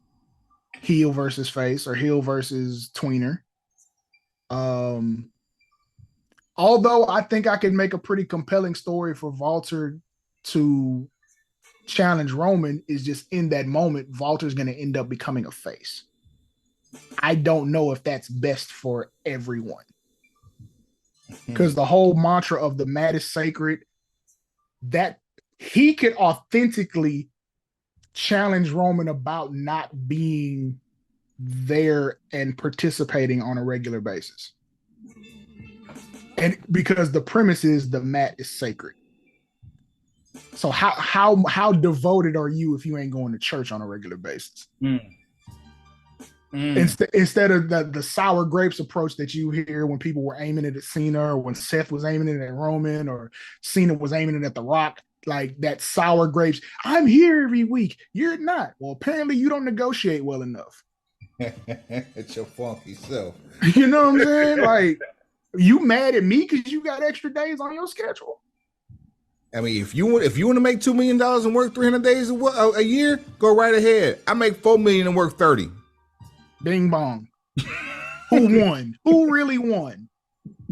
Heel versus face or heel versus tweener. Although I think I could make a pretty compelling story for Walter to challenge Roman, is just in that moment, Walter's going to end up becoming a face. I don't know if that's best for everyone. Because the whole mantra of the mat is sacred, that he could authentically challenge Roman about not being there and participating on a regular basis. And because the premise is the mat is sacred. So how devoted are you if you ain't going to church on a regular basis? Instead of the sour grapes approach that you hear when people were aiming it at Cena, or when Seth was aiming it at Roman, or Cena was aiming it at The Rock, like that sour grapes. I'm here every week. You're not. Well, apparently you don't negotiate well enough. It's your funky self. You know what I'm saying? Like, you mad at me because you got extra days on your schedule? I mean, if you want to make $2 million and work 300 days a year, go right ahead. I make $4 million and work 30. Bing bong. Who won? Who really won?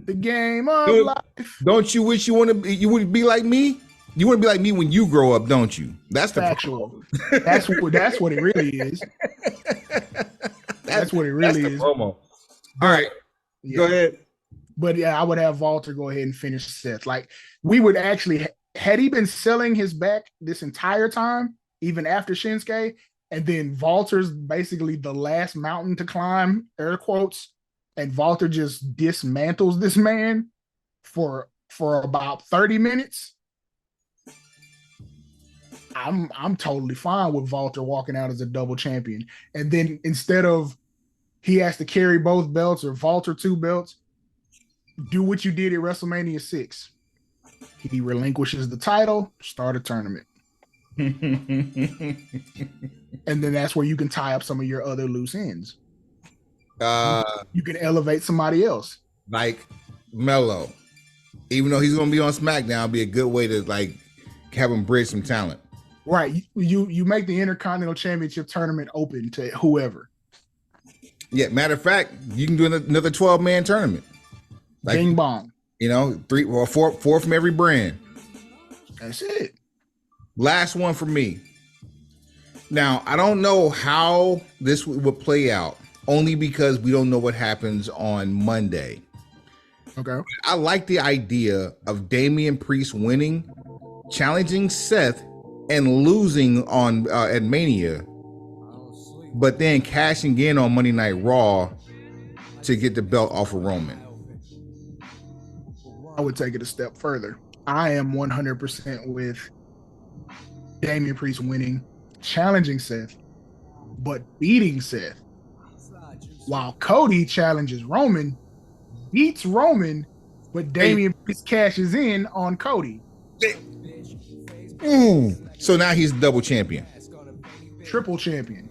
The game of life. Don't you wish you would be like me? You want to be like me when you grow up, don't you? That's the factual. That's what it really is. That's what it really is. Promo. All right, go ahead. But yeah, I would have Walter go ahead and finish Seth. Like, we would actually, had he been selling his back this entire time, even after Shinsuke, and then Walter's basically the last mountain to climb, air quotes, and Walter just dismantles this man for about 30 minutes. I'm totally fine with Walter walking out as a double champion. And then instead of he has to carry both belts or Walter 2 belts, do what you did at WrestleMania 6. He relinquishes the title, start a tournament. And then that's where you can tie up some of your other loose ends. You can elevate somebody else. Like Melo. Even though he's going to be on SmackDown, it'd be a good way to like have him bridge some talent. Right. You make the Intercontinental Championship tournament open to whoever. Yeah, matter of fact, you can do another 12-man tournament. Like, bing bong. 3 or 4 from every brand. That's it. Last one for me. Now, I don't know how this would play out, only because we don't know what happens on Monday. Okay. I like the idea of Damian Priest winning, challenging Seth, and losing on at Mania, but then cashing in on Monday Night Raw to get the belt off of Roman. I would take it a step further. I am 100% with Damian Priest winning, challenging Seth, but beating Seth, while Cody challenges Roman, beats Roman, but Damian Priest cashes in on Cody. So now he's double champion. Triple champion.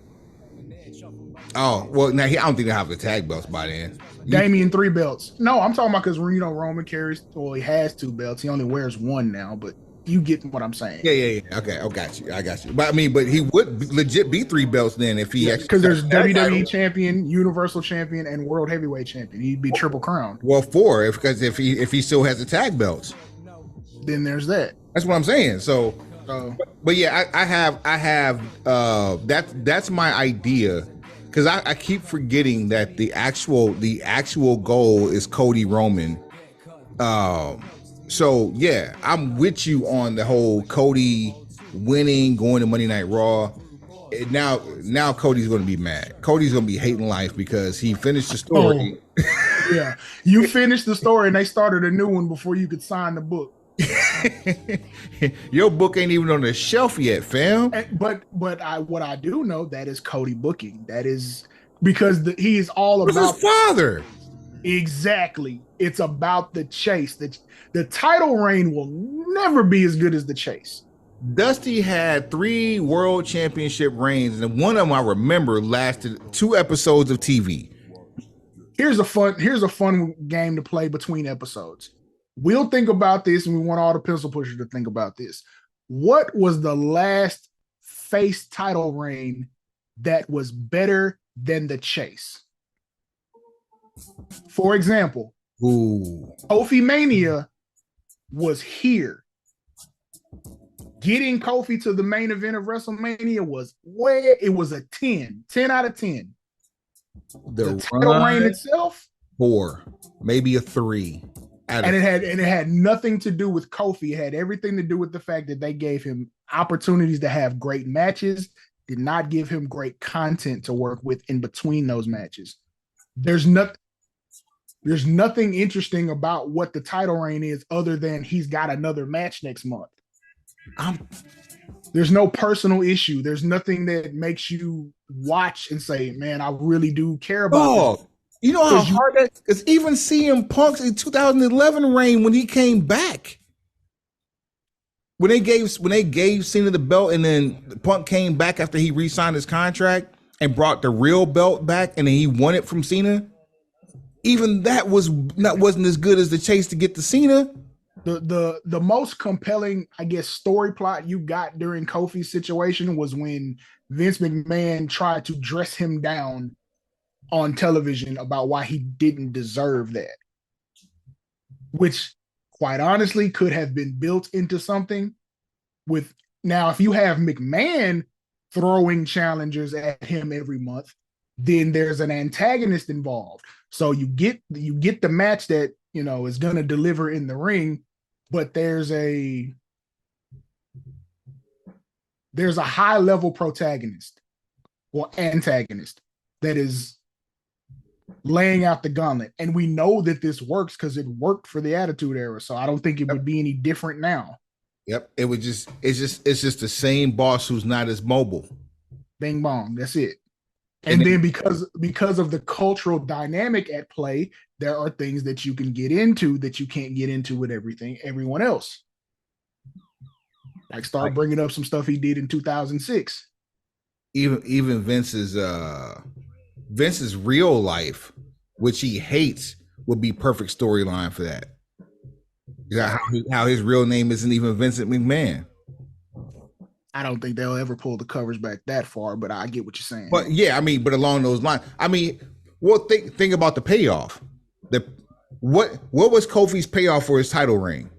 Oh, well, now I don't think they have the tag belts by then. Damian 3 belts. No, I'm talking about because Roman carries, well, he has 2 belts. He only wears 1 now, but you get what I'm saying. Yeah. Okay, I got you. But I mean, but he would legit be 3 belts then if he actually, because there's WWE champion, Universal champion, and World Heavyweight champion. He'd be triple crown. Well, 4 because if he still has the tag belts, then there's that. That's what I'm saying. So, but yeah, I have that's my idea. Because I keep forgetting that the actual goal is Cody Roman. So yeah, I'm with you on the whole Cody winning, going to Monday Night Raw. Now Cody's going to be mad. Cody's going to be hating life because he finished the story. Oh, yeah, you finished the story and they started a new one before you could sign the book. Your book ain't even on the shelf yet, fam. But what I do know, that is Cody booking. That is because he is all about his father. Exactly. It's about the chase. The title reign will never be as good as the chase. Dusty had 3 world championship reigns, and one of them I remember lasted 2 episodes of TV. Here's a fun game to play between episodes. We'll think about this, and we want all the pencil pushers to think about this. What was the last face title reign that was better than the chase? For example, Kofi Mania was here. Getting Kofi to the main event of WrestleMania was it was a 10 out of 10. The title reign itself, 4, maybe a 3. And it had nothing to do with Kofi. It had everything to do with the fact that they gave him opportunities to have great matches, did not give him great content to work with in between those matches. There's nothing interesting about what the title reign is other than he's got another match next month. There's no personal issue. There's nothing that makes you watch and say, man, I really do care about this. You know how hard that is? Even CM Punk's in 2011 reign when he came back. When they gave Cena the belt, and then Punk came back after he re-signed his contract and brought the real belt back, and then he won it from Cena. Even that wasn't as good as the chase to get to Cena. The most compelling, I guess, story plot you got during Kofi's situation was when Vince McMahon tried to dress him down on television about why he didn't deserve that, which quite honestly could have been built into something with. Now, if you have McMahon throwing challengers at him every month, then there's an antagonist involved. So you get the match that, you know, is going to deliver in the ring, but there's a high level protagonist or antagonist that is laying out the gauntlet. And we know that this works because it worked for the Attitude Era. So I don't think it would be any different now. Yep. It's just the same boss who's not as mobile. Bing bong. That's it. And then because of the cultural dynamic at play, there are things that you can get into that you can't get into with everyone else. Like start bringing up some stuff he did in 2006. Even Vince's real life, which he hates, would be perfect storyline for that. How his real name isn't even Vincent McMahon. I don't think they'll ever pull the covers back that far, but I get what you're saying. But yeah, I mean, but along those lines, I mean, well, think about the payoff. What was Kofi's payoff for his title reign?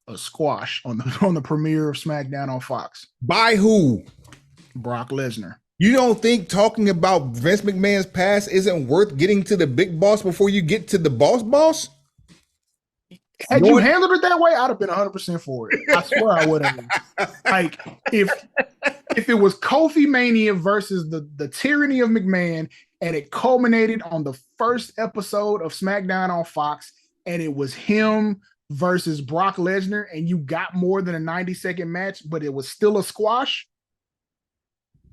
A squash on the premiere of SmackDown on Fox. By who? Brock Lesnar. You don't think talking about Vince McMahon's past isn't worth getting to the big boss before you get to the boss? Had you handled it that way, I'd have been 100% for it. I swear I would have. Like, if it was Kofi Mania versus the tyranny of McMahon, and it culminated on the first episode of SmackDown on Fox, and it was him versus Brock Lesnar, and you got more than a 90-second match, but it was still a squash,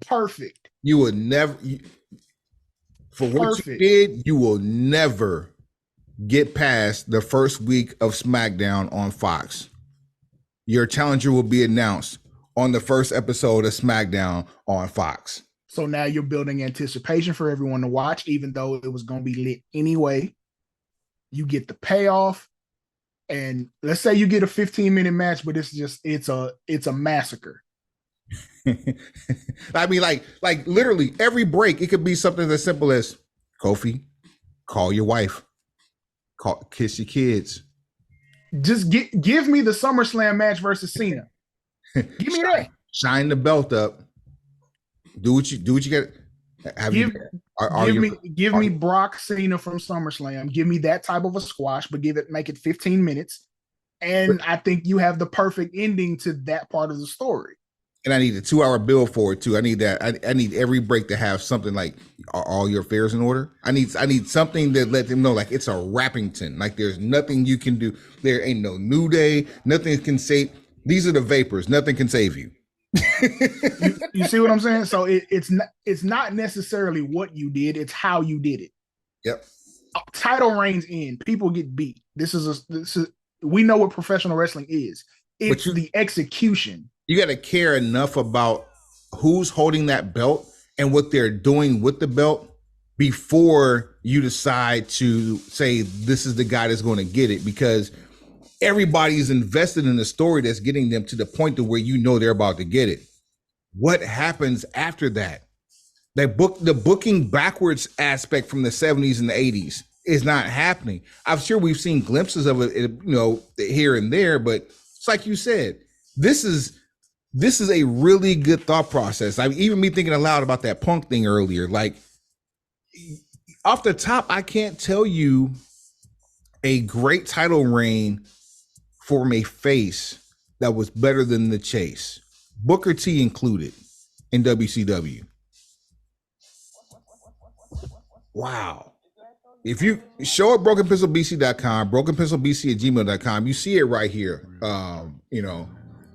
perfect. You would never, for what you did, you will never get past the first week of SmackDown on Fox. Your challenger will be announced on the first episode of SmackDown on Fox. So now you're building anticipation for everyone to watch, even though it was going to be lit anyway. You get the payoff, and let's say you get a 15-minute match, but it's a massacre. I mean, like literally every break, it could be something as simple as Kofi, call your wife. Kiss your kids. Just give me the SummerSlam match versus Cena. Give me that. Shine the belt up. Do what you get. Give me Brock Cena from SummerSlam. Give me that type of a squash, but make it 15 minutes. And I think you have the perfect ending to that part of the story. And I need a 2-hour bill for it too. I need that. I need every break to have something like, are all your affairs in order? I need something that let them know like it's a Rappington. Like there's nothing you can do. There ain't no New Day. Nothing can save. These are the vapors. Nothing can save you. You see what I'm saying? So it's not necessarily what you did. It's how you did it. Yep. title reigns end. People get beat. This is we know what professional wrestling is. It's the execution. You got to care enough about who's holding that belt and what they're doing with the belt before you decide to say this is the guy that's going to get it, because everybody's invested in the story that's getting them to the point to where you know they're about to get it. What happens after that? The booking backwards aspect from the 70s and the 80s is not happening. I'm sure we've seen glimpses of it, here and there, but it's like you said, this is a really good thought process. I even me thinking aloud about that Punk thing earlier. Like, off the top, I can't tell you a great title reign from a face that was better than the Chase, Booker T included, in WCW. Wow. If you show up brokenpencilbc.com, brokenpencilbc@gmail.com, you see it right here.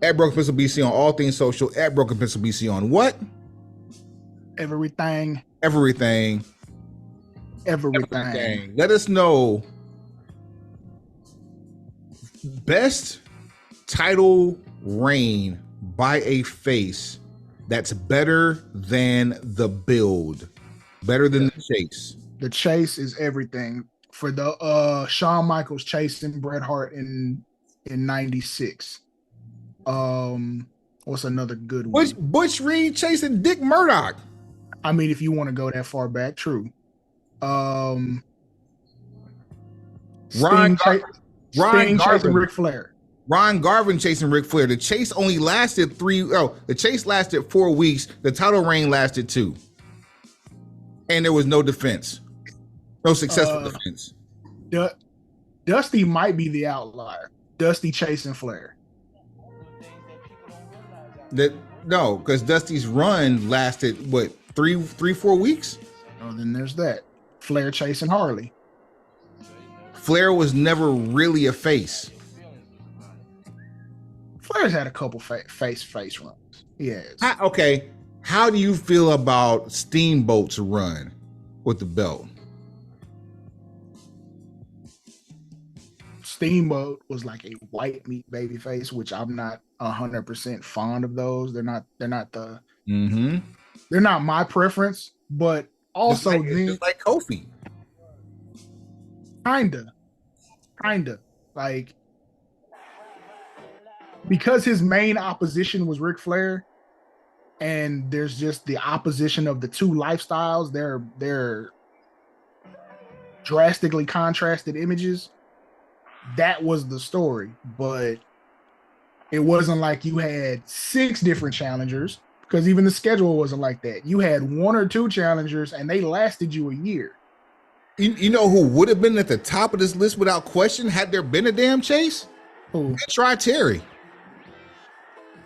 At Broken Pencil BC on all things social, at Broken Pencil BC on what? Everything. Let us know best title reign by a face that's better than the build, better than the Chase. The Chase is everything. For the Shawn Michaels chasing Bret Hart in 96. What's another good one? Butch Reed chasing Dick Murdoch. I mean, if you want to go that far back, true. Ron chasing Ric Flair. Ron Garvin chasing Ric Flair. The chase only lasted 4 weeks. The title reign lasted 2. And there was no defense. No successful defense. Dusty might be the outlier. Dusty chasing Flair. No, because Dusty's run lasted 3-4 weeks. Oh, then there's that. Flair chasing Harley. Flair was never really a face. Flair's had a couple face runs. Yes. Okay. How do you feel about Steamboat's run with the belt? Steamboat was like a white meat baby face, which I'm not 100% fond of those. They're not the they're not my preference, but also just like Kofi. Kinda. Like, because his main opposition was Ric Flair, and there's just the opposition of the two lifestyles. They're drastically contrasted images. That was the story, but it wasn't like you had 6 different challengers, because even the schedule wasn't like that. You had 1 or 2 challengers, and they lasted you a year. You know who would have been at the top of this list without question had there been a damn chase? Who? Try Terry.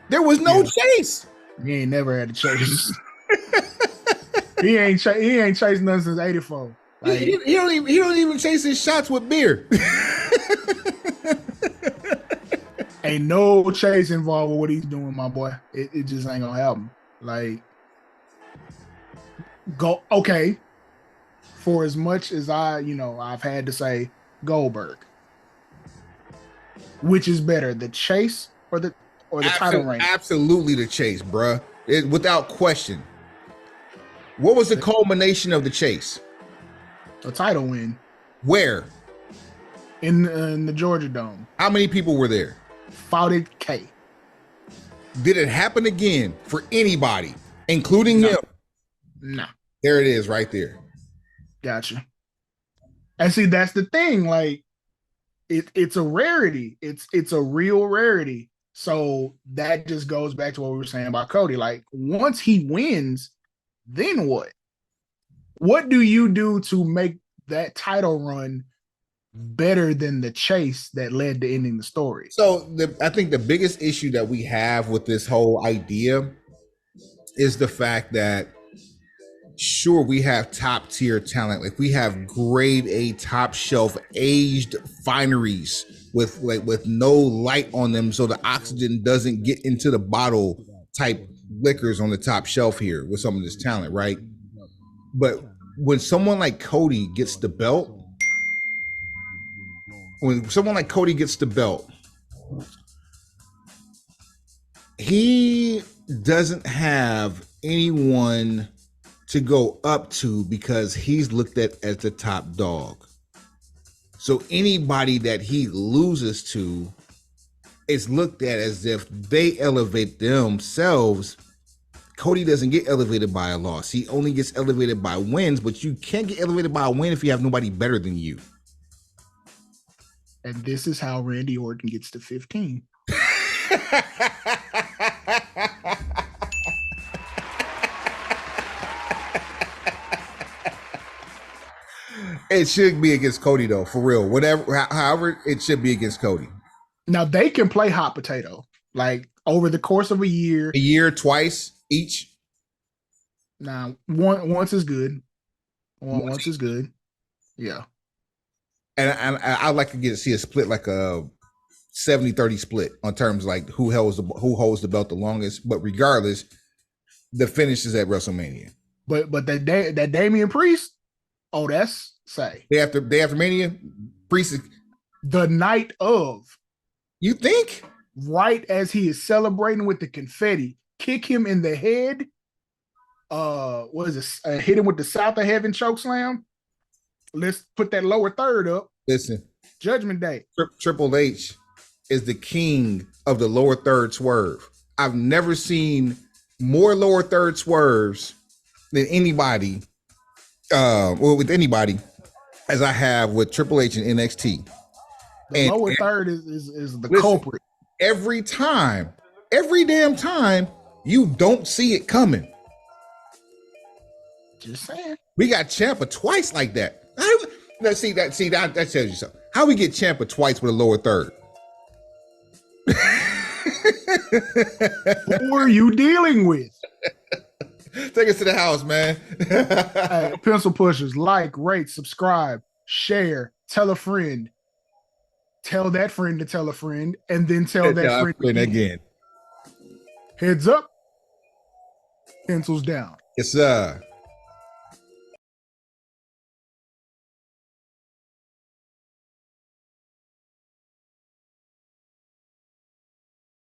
There was no chase. He ain't never had a chase. he ain't chased nothing since '84. Like, he don't even chase his shots with beer. Ain't no chase involved with what he's doing, my boy. It just ain't gonna happen. Like, go okay. For as much as I've had to say Goldberg, which is better, the chase or the title reign? Absolutely the chase, bruh. Without question. What was the culmination of the chase? A title win. Where? In the Georgia Dome. How many people were there? 40K. Did it happen again for anybody, including him? No. There it is right there. Gotcha. And see, that's the thing. Like, it's a rarity. It's a real rarity. So that just goes back to what we were saying about Cody. Like, once he wins, then what? What do you do to make that title run better than the chase that led to ending the story? So I think the biggest issue that we have with this whole idea is the fact that, sure, we have top tier talent. Like, we have grade A, top shelf, aged fineries with no light on them, so the oxygen doesn't get into the bottle type liquors on the top shelf here with some of this talent, right? But when someone like Cody gets the belt, when someone like Cody gets the belt, he doesn't have anyone to go up to because he's looked at as the top dog. So anybody that he loses to is looked at as if they elevate themselves. Cody doesn't get elevated by a loss. He only gets elevated by wins, but you can't get elevated by a win if you have nobody better than you. And this is how Randy Orton gets to 15. It should be against Cody though, for real. However, it should be against Cody. Now they can play hot potato, like over the course of a year. Twice each. Now, once is good. Once is good. Yeah. And I'd like to see a split, like a 70-30 split on terms like who holds the belt the longest. But regardless, the finish is at WrestleMania. But that Damian Priest, oh, that's say. Day after Mania, Priest. The night of. You think? Right as he is celebrating with the confetti, kick him in the head. What is it? Hit him with the South of Heaven choke slam. Let's put that lower third up. Listen, Judgment Day. Triple H is the king of the lower third swerve. I've never seen more lower third swerves than anybody, with anybody, as I have with Triple H and NXT. The lower third is the culprit. Every damn time, you don't see it coming. Just saying. We got Ciampa twice like that. That tells you something. How we get Ciampa twice with a lower third? Who are you dealing with? Take us to the house, man. Hey, pencil pushers, like, rate, subscribe, share, tell a friend, tell that friend to tell a friend, and then tell that friend again. Heads up, pencils down. Yes, sir.